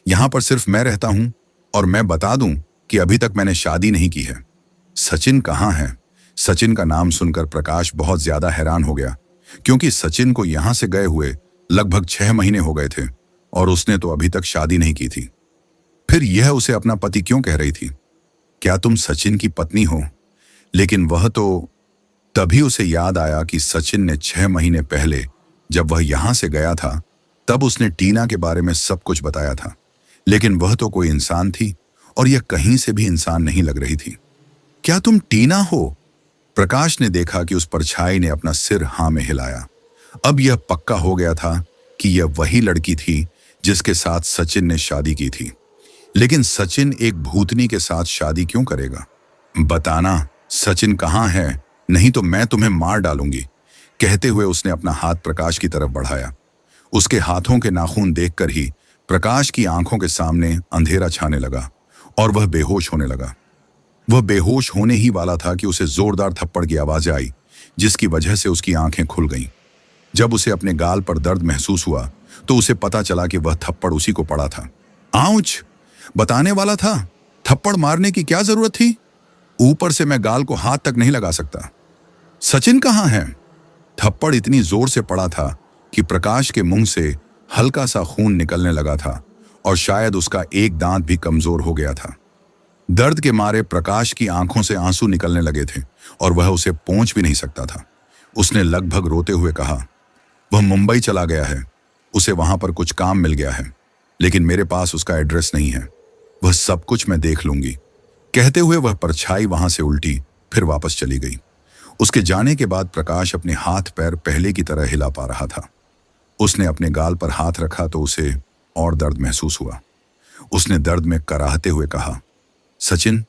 यहां पर सिर्फ मैं रहता हूं और मैं बता दूं कि अभी तक मैंने शादी नहीं की है। सचिन कहाँ है? सचिन का नाम सुनकर प्रकाश बहुत ज्यादा हैरान हो गया, क्योंकि सचिन को यहां से गए हुए लगभग 6 महीने हो गए थे और उसने तो अभी तक शादी नहीं की थी। फिर यह उसे अपना पति क्यों कह रही थी? क्या तुम सचिन की पत्नी हो? लेकिन वह तो तभी उसे याद आया कि सचिन ने 6 महीने पहले जब वह यहां से गया था तब उसने टीना के बारे में सब कुछ बताया था। लेकिन वह तो कोई इंसान थी और यह कहीं से भी इंसान नहीं लग रही थी। क्या तुम टीना हो? प्रकाश ने देखा कि उस परछाई ने अपना सिर हाँ में हिलाया। अब यह पक्का हो गया था कि यह वही लड़की थी जिसके साथ सचिन ने शादी की थी। लेकिन सचिन एक भूतनी के साथ शादी क्यों करेगा? बताना, सचिन कहाँ है, नहीं तो मैं तुम्हें मार डालूंगी। कहते हुए उसने अपना हाथ प्रकाश की तरफ बढ़ाया। उसके हाथों के नाखून देखकर ही प्रकाश की आंखों के सामने अंधेरा छाने लगा और वह बेहोश होने लगा। वह बेहोश होने ही वाला था कि उसे जोरदार थप्पड़ की आवाज आई, जिसकी वजह से उसकी आंखें खुल गईं। जब उसे अपने गाल पर दर्द महसूस हुआ तो उसे पता चला कि वह थप्पड़ उसी को पड़ा था। आउच! बताने वाला था, थप्पड़ मारने की क्या जरूरत थी? ऊपर से मैं गाल को हाथ तक नहीं लगा सकता। सचिन कहाँ है? थप्पड़ इतनी जोर से पड़ा था कि प्रकाश के मुंह से हल्का सा खून निकलने लगा था और शायद उसका एक दांत भी कमजोर हो गया था। दर्द के मारे प्रकाश की आंखों से आंसू निकलने लगे थे और वह उसे पहुंच भी नहीं सकता था। उसने लगभग रोते हुए कहा, वह मुंबई चला गया है, उसे वहां पर कुछ काम मिल गया है, लेकिन मेरे पास उसका एड्रेस नहीं है। वह सब कुछ मैं देख लूंगी। कहते हुए वह परछाई वहां से उल्टी फिर वापस चली गई। उसके जाने के बाद प्रकाश अपने हाथ पैर पहले की तरह हिला पा रहा था। उसने अपने गाल पर हाथ रखा तो उसे और दर्द महसूस हुआ। उसने दर्द में कराहते हुए कहा, सचिन,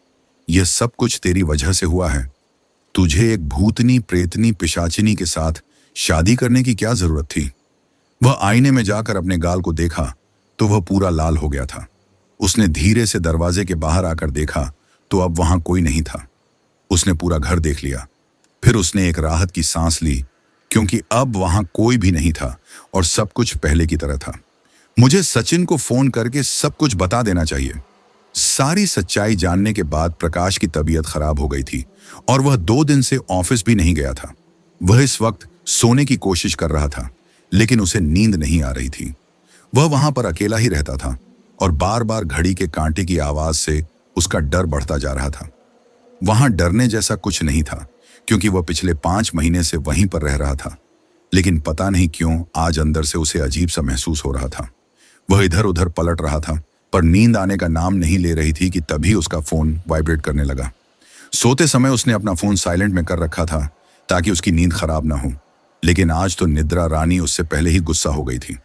यह सब कुछ तेरी वजह से हुआ है। तुझे एक भूतनी, प्रेतनी, पिशाचिनी के साथ शादी करने की क्या जरूरत थी? वह आईने में जाकर अपने गाल को देखा तो वह पूरा लाल हो गया था। उसने धीरे से दरवाजे के बाहर आकर देखा तो अब वहां कोई नहीं था। उसने पूरा घर देख लिया। फिर उसने एक राहत की सांस ली, क्योंकि अब वहां कोई भी नहीं था और सब कुछ पहले की तरह था। मुझे सचिन को फोन करके सब कुछ बता देना चाहिए। सारी सच्चाई जानने के बाद प्रकाश की तबीयत खराब हो गई थी और वह 2 दिन से ऑफिस भी नहीं गया था। वह इस वक्त सोने की कोशिश कर रहा था, लेकिन उसे नींद नहीं आ रही थी। वह वहां पर अकेला ही रहता था और बार बार घड़ी के कांटे की आवाज से उसका डर बढ़ता जा रहा था। वहां डरने जैसा कुछ नहीं था, क्योंकि वह पिछले 5 महीने से वहीं पर रह रहा था। लेकिन पता नहीं क्यों आज अंदर से उसे अजीब सा महसूस हो रहा था। वह इधर उधर पलट रहा था, पर नींद आने का नाम नहीं ले रही थी कि तभी उसका फोन वाइब्रेट करने लगा। सोते समय उसने अपना फोन साइलेंट में कर रखा था ताकि उसकी नींद खराब ना हो, लेकिन आज तो निद्रा रानी उससे पहले ही गुस्सा हो गई थी।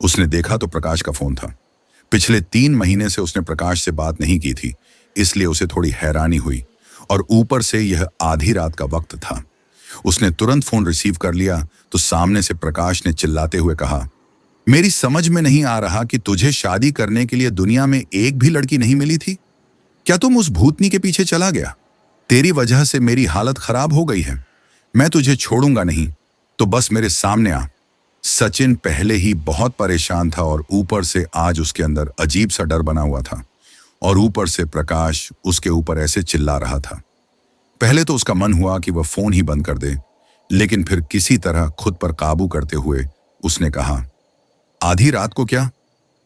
उसने देखा तो प्रकाश का फोन था। पिछले 3 महीने से उसने प्रकाश से बात नहीं की थी, इसलिए उसे थोड़ी हैरानी हुई और ऊपर से यह आधी रात का वक्त था। उसने तुरंत फोन रिसीव कर लिया तो सामने से प्रकाश ने चिल्लाते हुए कहा, मेरी समझ में नहीं आ रहा कि तुझे शादी करने के लिए दुनिया में एक भी लड़की नहीं मिली थी। क्या तुम उस भूतनी के पीछे चला गया? तेरी वजह से मेरी हालत खराब हो गई है। मैं तुझे छोड़ूंगा नहीं, तो बस मेरे सामने आ। सचिन पहले ही बहुत परेशान था और ऊपर से आज उसके अंदर अजीब सा डर बना हुआ था और ऊपर से प्रकाश उसके ऊपर ऐसे चिल्ला रहा था। पहले तो उसका मन हुआ कि वह फोन ही बंद कर दे, लेकिन फिर किसी तरह खुद पर काबू करते हुए उसने कहा, आधी रात को क्या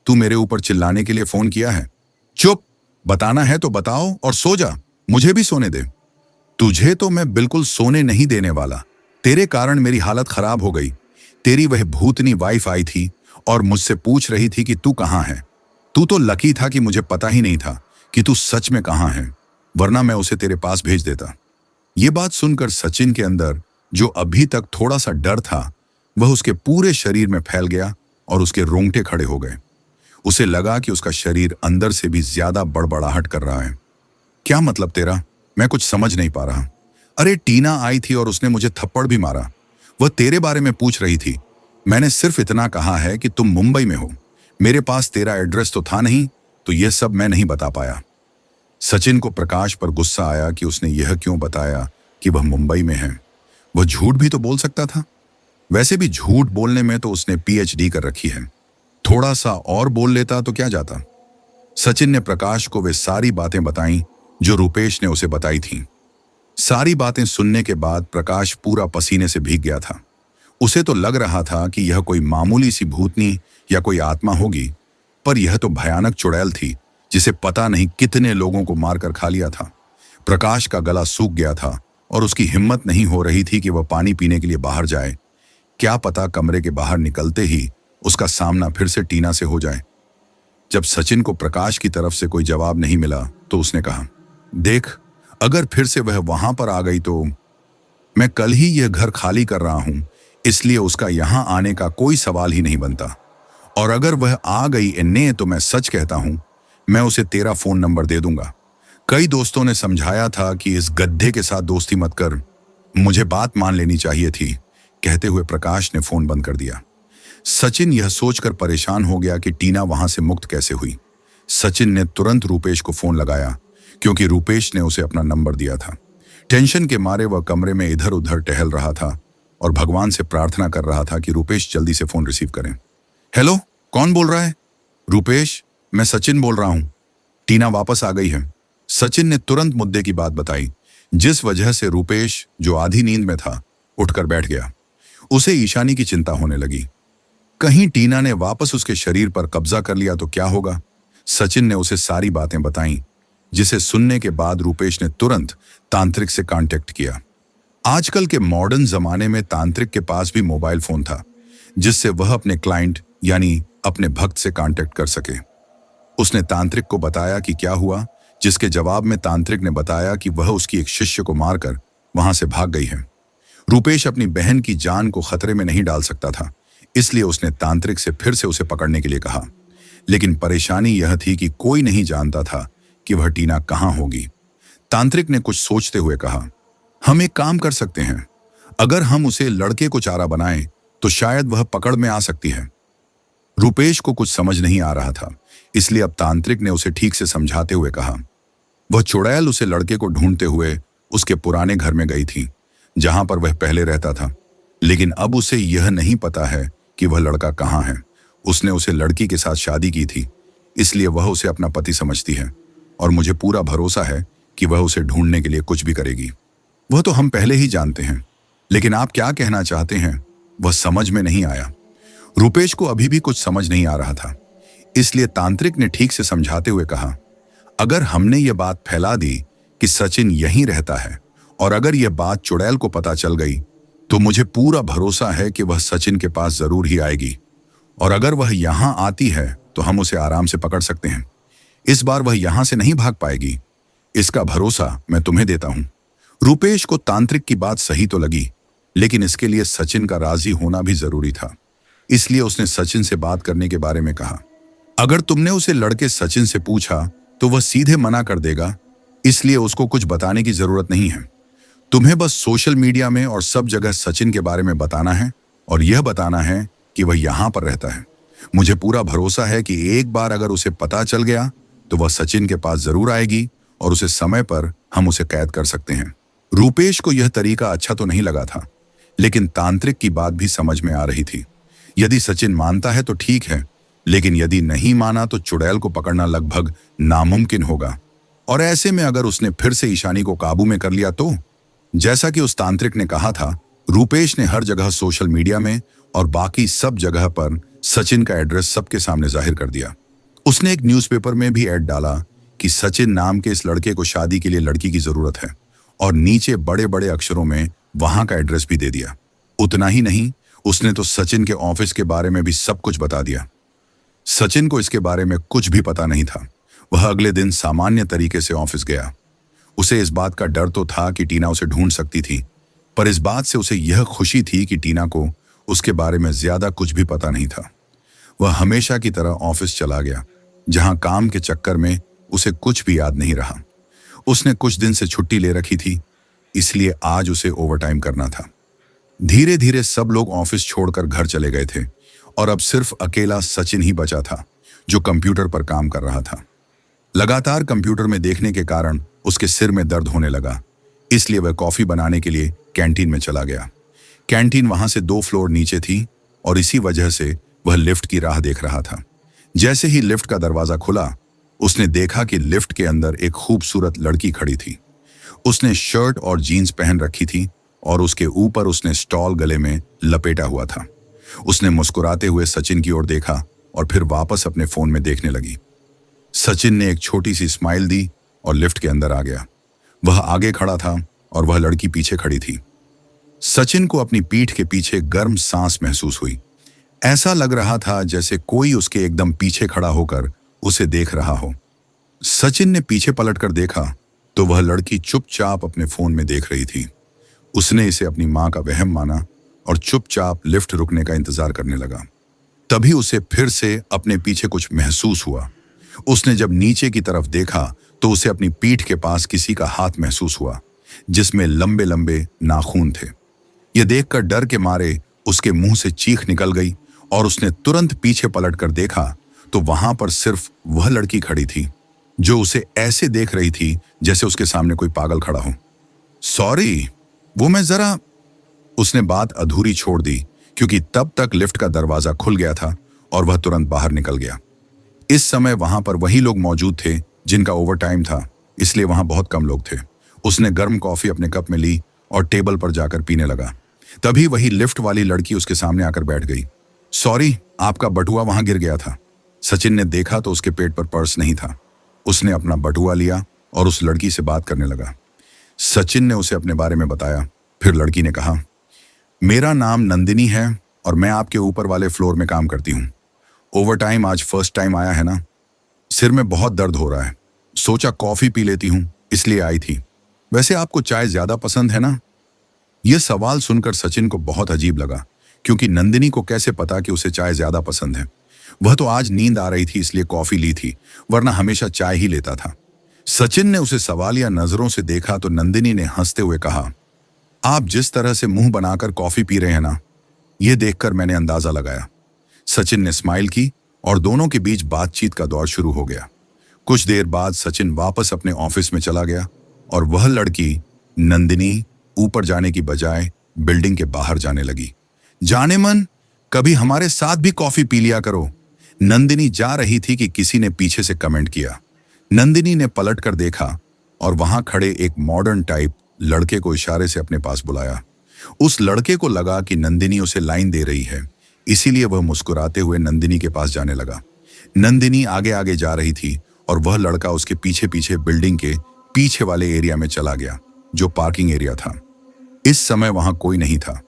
तू मेरे ऊपर चिल्लाने के लिए फोन किया है? चुप, बताना है तो बताओ और सो जा, मुझे भी सोने दे। तुझे तो मैं बिल्कुल सोने नहीं देने वाला। तेरे कारण मेरी हालत खराब हो गई। तेरी वह भूतनी वाइफ आई थी और मुझसे पूछ रही थी कि तू कहाँ है। तू तो लकी था कि मुझे पता ही नहीं था कि तू सच में कहाँ है, वरना मैं उसे तेरे पास भेज देता। ये बात सुनकर सचिन के अंदर जो अभी तक थोड़ा सा डर था वह उसके पूरे शरीर में फैल गया और उसके रोंगटे खड़े हो गए। उसे लगा कि उसका शरीर अंदर से भी ज्यादा बड़बड़ाहट कर रहा है। क्या मतलब तेरा? मैं कुछ समझ नहीं पा रहा। अरे टीना आई थी और उसने मुझे थप्पड़ भी मारा। वह तेरे बारे में पूछ रही थी। मैंने सिर्फ इतना कहा है कि तुम मुंबई में हो। मेरे पास तेरा एड्रेस तो था नहीं, तो यह सब मैं नहीं बता पाया। सचिन को प्रकाश पर गुस्सा आया कि उसने यह क्यों बताया कि वह मुंबई में है। वह झूठ भी तो बोल सकता था। वैसे भी झूठ बोलने में तो उसने पीएचडी कर रखी है। थोड़ा सा और बोल लेता तो क्या जाता। सचिन ने प्रकाश को वे सारी बातें बताईं जो रुपेश ने उसे बताई थीं। सारी बातें सुनने के बाद प्रकाश पूरा पसीने से भीग गया था। उसे तो लग रहा था कि यह कोई मामूली सी भूतनी या कोई आत्मा होगी, पर यह तो भयानक चुड़ैल थी जिसे पता नहीं कितने लोगों को मारकर खा लिया था। प्रकाश का गला सूख गया था और उसकी हिम्मत नहीं हो रही थी कि वह पानी पीने के लिए बाहर जाए। क्या पता कमरे के बाहर निकलते ही उसका सामना फिर से टीना से हो जाए। जब सचिन को प्रकाश की तरफ से कोई जवाब नहीं मिला तो उसने कहा, देख, अगर फिर से वह वहां पर आ गई तो मैं कल ही यह घर खाली कर रहा हूं, इसलिए उसका यहां आने का कोई सवाल ही नहीं बनता। और अगर वह आ गई इन्हें तो मैं सच कहता हूं, मैं उसे तेरा फोन नंबर दे दूंगा। कई दोस्तों ने समझाया था कि इस गड्ढे के साथ दोस्ती मत कर, मुझे बात मान लेनी चाहिए थी। कहते हुए प्रकाश ने फोन बंद कर दिया। सचिन यह सोचकर परेशान हो गया कि टीना वहां से मुक्त कैसे हुई। सचिन ने तुरंत रुपेश को फोन लगाया क्योंकि रुपेश ने उसे अपना नंबर दिया था। टेंशन के मारे वह कमरे में इधर उधर टहल रहा था और भगवान से प्रार्थना कर रहा था कि रुपेश जल्दी से फोन रिसीव करें। हेलो, कौन बोल रहा है? रुपेश, मैं सचिन बोल रहा हूं। टीना वापस आ गई है। सचिन ने तुरंत मुद्दे की बात बताई, जिस वजह से रुपेश, जो आधी नींद में था, उठकर बैठ गया। उसे ईशानी की चिंता होने लगी। कहीं टीना ने वापस उसके शरीर पर कब्जा कर लिया तो क्या होगा। सचिन ने उसे सारी बातें बताईं, जिसे सुनने के बाद रुपेश ने तुरंत तांत्रिक से कांटेक्ट किया। आजकल के मॉडर्न जमाने में तांत्रिक के पास भी मोबाइल फोन था, जिससे वह अपने क्लाइंट यानी अपने भक्त से कांटेक्ट कर सके। उसने तांत्रिक को बताया कि क्या हुआ, जिसके जवाब में तांत्रिक ने बताया कि वह उसकी एक शिष्य को मारकर वहां से भाग गई है। रुपेश अपनी बहन की जान को खतरे में नहीं डाल सकता था, इसलिए उसने तांत्रिक से फिर से उसे पकड़ने के लिए कहा। लेकिन परेशानी यह थी कि कोई नहीं जानता था कि वह टीना कहां होगी। तांत्रिक ने कुछ सोचते हुए कहा, हम एक काम कर सकते हैं, अगर हम उसे लड़के को चारा बनाएं तो शायद वह पकड़ में आ सकती है। रुपेश को कुछ समझ नहीं आ रहा था, इसलिए अब तांत्रिक ने उसे ठीक से समझाते हुए कहा। वह चुड़ैल उसे लड़के को ढूंढते हुए उसके पुराने घर में गई थी, जहां पर वह पहले रहता था। लेकिन अब उसे यह नहीं पता है कि वह लड़का कहाँ है। उसने उसे लड़की के साथ शादी की थी, इसलिए वह उसे अपना पति समझती है और मुझे पूरा भरोसा है कि वह उसे ढूंढने के लिए कुछ भी करेगी। वह तो हम पहले ही जानते हैं, लेकिन आप क्या कहना चाहते हैं वह समझ में नहीं आया। रुपेश को अभी भी कुछ समझ नहीं आ रहा था, इसलिए तांत्रिक ने ठीक से समझाते हुए कहा, अगर हमने ये बात फैला दी कि सचिन यहीं रहता है और अगर यह बात चुड़ैल को पता चल गई तो मुझे पूरा भरोसा है कि वह सचिन के पास जरूर ही आएगी और अगर वह यहां आती है तो हम उसे आराम से पकड़ सकते हैं। इस बार वह यहां से नहीं भाग पाएगी, इसका भरोसा मैं तुम्हें देता हूं। रुपेश को तांत्रिक की बात सही तो लगी, लेकिन इसके लिए सचिन का राजी होना भी जरूरी था, इसलिए उसने सचिन से बात करने के बारे में कहा। अगर तुमने उसे लड़के सचिन से पूछा तो वह सीधे मना कर देगा, इसलिए उसको कुछ बताने की जरूरत नहीं है। तुम्हें बस सोशल मीडिया में और सब जगह सचिन के बारे में बताना है और यह बताना है कि वह यहाँ पर रहता है। मुझे पूरा भरोसा है कि एक बार अगर उसे पता चल गया तो वह सचिन के पास जरूर आएगी और उसे समय पर हम उसे कैद कर सकते हैं। रूपेश को यह तरीका अच्छा तो नहीं लगा था, लेकिन तांत्रिक की बात भी समझ में आ रही थी। यदि सचिन मानता है तो ठीक है, लेकिन यदि नहीं माना तो चुड़ैल को पकड़ना लगभग नामुमकिन होगा। और ऐसे में अगर उसने फिर से ईशानी को काबू में कर लिया तो, जैसा कि उस तांत्रिक ने कहा था, रूपेश ने हर जगह सोशल मीडिया में और बाकी सब जगह पर सचिन का एड्रेस सबके सामने जाहिर कर दिया। उसने एक न्यूज़पेपर में भी ऐड डाला कि सचिन नाम के इस लड़के को शादी के लिए लड़की की जरूरत है, और नीचे बड़े बड़े अक्षरों में वहां का एड्रेस भी दे दिया। उतना ही नहीं, उसने तो सचिन के ऑफिस के बारे में भी सब कुछ बता दिया। सचिन को इसके बारे में कुछ भी पता नहीं था। वह अगले दिन सामान्य तरीके से ऑफिस गया। उसे इस बात का डर तो था कि टीना उसे ढूंढ सकती थी, पर इस बात से उसे यह खुशी थी कि टीना को उसके बारे में ज्यादा कुछ भी पता नहीं था। वह हमेशा की तरह ऑफिस चला गया, जहां काम के चक्कर में उसे कुछ भी याद नहीं रहा। उसने कुछ दिन से छुट्टी ले रखी थी, इसलिए आज उसे ओवरटाइम करना था। धीरे धीरे सब लोग ऑफिस छोड़कर घर चले गए थे और अब सिर्फ अकेला सचिन ही बचा था, जो कंप्यूटर पर काम कर रहा था। लगातार कंप्यूटर में देखने के कारण उसके सिर में दर्द होने लगा, इसलिए वह कॉफी बनाने के लिए कैंटीन में चला गया। कैंटीन वहां से 2 फ्लोर नीचे थी और इसी वजह से वह लिफ्ट की राह देख रहा था। जैसे ही लिफ्ट का दरवाजा खुला, उसने देखा कि लिफ्ट के अंदर एक खूबसूरत लड़की खड़ी थी। उसने शर्ट और जीन्स पहन रखी थी और उसके ऊपर उसने स्टॉल गले में लपेटा हुआ था। उसने मुस्कुराते हुए सचिन की ओर देखा और फिर वापस अपने फोन में देखने लगी। सचिन ने एक छोटी सी स्माइल दी और लिफ्ट के अंदर आ गया। वह आगे खड़ा था और वह लड़की पीछे खड़ी थी। सचिन को अपनी पीठ के पीछे गर्म सांस महसूस हुई। ऐसा लग रहा था जैसे कोई उसके एकदम पीछे खड़ा होकर उसे देख रहा हो। सचिन ने पीछे पलटकर देखा तो वह लड़की चुपचाप अपने फोन में देख रही थी। उसने इसे अपनी मां का वहम माना और चुपचाप लिफ्ट रुकने का इंतजार करने लगा। तभी उसे फिर से अपने पीछे कुछ महसूस हुआ। उसने जब नीचे की तरफ देखा तो उसे अपनी पीठ के पास किसी का हाथ महसूस हुआ, जिसमें लंबे लंबे नाखून थे। यह देखकर डर के मारे उसके मुंह से चीख निकल गई और उसने तुरंत पीछे पलटकर देखा तो वहां पर सिर्फ वह लड़की खड़ी थी, जो उसे ऐसे देख रही थी जैसे उसके सामने कोई पागल खड़ा हो। सॉरी, वो मैं जरा, उसने बात अधूरी छोड़ दी क्योंकि तब तक लिफ्ट का दरवाजा खुल गया था और वह तुरंत बाहर निकल गया। इस समय वहां पर वही लोग मौजूद थे जिनका ओवरटाइम था, इसलिए वहां बहुत कम लोग थे। उसने गर्म कॉफी अपने कप में ली और टेबल पर जाकर पीने लगा। तभी वही लिफ्ट वाली लड़की उसके सामने आकर बैठ गई। सॉरी, आपका बटुआ वहां गिर गया था। सचिन ने देखा तो उसके पेट पर पर्स नहीं था। उसने अपना बटुआ लिया और उस लड़की से बात करने लगा। सचिन ने उसे अपने बारे में बताया। फिर लड़की ने कहा, मेरा नाम नंदिनी है और मैं आपके ऊपर वाले फ्लोर में काम करती हूँ। ओवरटाइम आज फर्स्ट टाइम आया है ना? सिर में बहुत दर्द हो रहा है, सोचा कॉफी पी लेती हूँ, इसलिए आई थी। वैसे आपको चाय ज्यादा पसंद है ना? यह सवाल सुनकर सचिन को बहुत अजीब लगा, क्योंकि नंदिनी को कैसे पता कि उसे चाय ज्यादा पसंद है। वह तो आज नींद आ रही थी इसलिए कॉफी ली थी, वरना हमेशा चाय ही लेता था। सचिन ने उसे सवालिया नजरों से देखा तो नंदिनी ने हंसते हुए कहा, आप जिस तरह से मुंह बनाकर कॉफी पी रहे हैं ना, यह देखकर मैंने अंदाजा लगाया। सचिन ने स्माइल की और दोनों के बीच बातचीत का दौर शुरू हो गया। कुछ देर बाद सचिन वापस अपने ऑफिस में चला गया और वह लड़की नंदिनी ऊपर जाने की बजाय बिल्डिंग के बाहर जाने लगी। जाने मन, कभी हमारे साथ भी कॉफी पी लिया करो। नंदिनी जा रही थी कि किसी ने पीछे से कमेंट किया। नंदिनी ने पलट कर देखा और वहां खड़े एक मॉडर्न टाइप लड़के को इशारे से अपने पास बुलाया। उस लड़के को लगा कि नंदिनी उसे लाइन दे रही है, इसीलिए वह मुस्कुराते हुए नंदिनी के पास जाने लगा। नंदिनी आगे आगे जा रही थी और वह लड़का उसके पीछे पीछे बिल्डिंग के पीछे वाले एरिया में चला गया, जो पार्किंग एरिया था। इस समय वहां कोई नहीं था।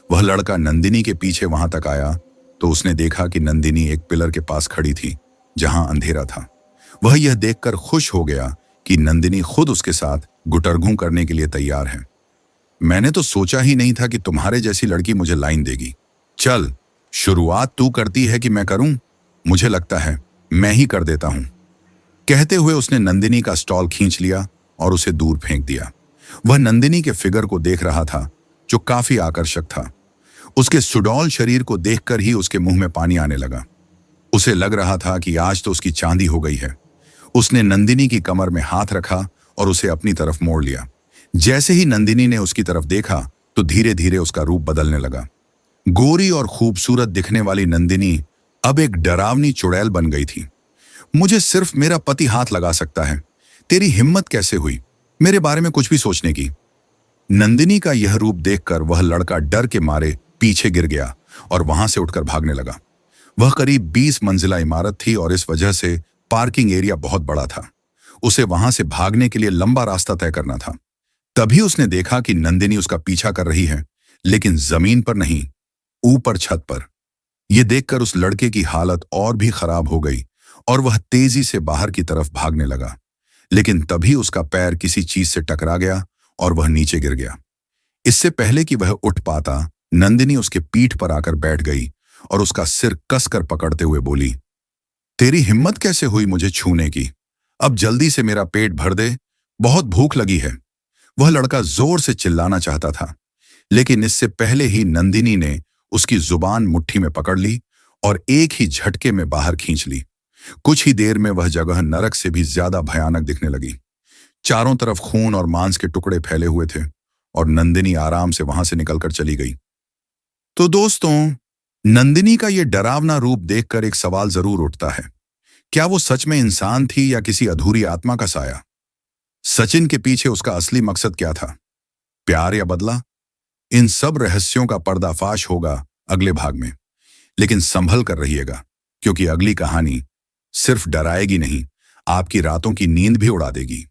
वह लड़का नंदिनी के पीछे वहां तक आया तो उसने देखा कि नंदिनी एक पिलर के पास खड़ी थी, जहां अंधेरा था। वह यह देखकर खुश हो गया कि नंदिनी खुद उसके साथ गुटरगू करने के लिए तैयार है। मैंने तो सोचा ही नहीं था कि तुम्हारे जैसी लड़की मुझे लाइन देगी। चल, शुरुआत तू करती है कि मैं करूं? मुझे लगता है मैं ही कर देता हूं। कहते हुए उसने नंदिनी का स्टॉल खींच लिया और उसे दूर फेंक दिया। वह नंदिनी के फिगर को देख रहा था, जो काफी आकर्षक था। उसके सुडौल शरीर को देखकर ही उसके मुंह में पानी आने लगा। उसे लग रहा था कि आज तो उसकी चांदी हो गई है। उसने नंदिनी की कमर में हाथ रखा और उसे अपनी तरफ मोड़ लिया। जैसे ही नंदिनी ने उसकी तरफ देखा, तो धीरे धीरे उसका रूप बदलने लगा। गोरी और खूबसूरत दिखने वाली नंदिनी अब एक डरावनी चुड़ैल बन गई थी। मुझे सिर्फ मेरा पति हाथ लगा सकता है। तेरी हिम्मत कैसे हुई मेरे बारे में कुछ भी सोचने की? नंदिनी का यह रूप देखकर वह लड़का डर के मारे पीछे गिर गया और वहां से उठकर भागने लगा। वह करीब 20 मंजिला इमारत थी और इस वजह से पार्किंग एरिया बहुत बड़ा था। उसे वहां से भागने के लिए लंबा रास्ता तय करना था। तभी उसने देखा कि नंदिनी उसका पीछा कर रही है, लेकिन जमीन पर नहीं, ऊपर छत पर। यह देखकर उस लड़के की हालत और भी खराब हो गई और वह तेजी से बाहर की तरफ भागने लगा। लेकिन तभी उसका पैर किसी चीज से टकरा गया और वह नीचे गिर गया। इससे पहले कि वह उठ पाता, नंदिनी उसके पीठ पर आकर बैठ गई और उसका सिर कसकर पकड़ते हुए बोली, तेरी हिम्मत कैसे हुई मुझे छूने की? अब जल्दी से मेरा पेट भर दे, बहुत भूख लगी है। वह लड़का जोर से चिल्लाना चाहता था, लेकिन इससे पहले ही नंदिनी ने उसकी जुबान मुट्ठी में पकड़ ली और एक ही झटके में बाहर खींच ली। कुछ ही देर में वह जगह नरक से भी ज्यादा भयानक दिखने लगी। चारों तरफ खून और मांस के टुकड़े फैले हुए थे और नंदिनी आराम से वहां से निकलकर चली गई। तो दोस्तों, नंदिनी का यह डरावना रूप देखकर एक सवाल जरूर उठता है, क्या वो सच में इंसान थी या किसी अधूरी आत्मा का साया? सचिन के पीछे उसका असली मकसद क्या था? प्यार या बदला? इन सब रहस्यों का पर्दाफाश होगा अगले भाग में। लेकिन संभल कर रहिएगा, क्योंकि अगली कहानी सिर्फ डराएगी नहीं, आपकी रातों की नींद भी उड़ा देगी।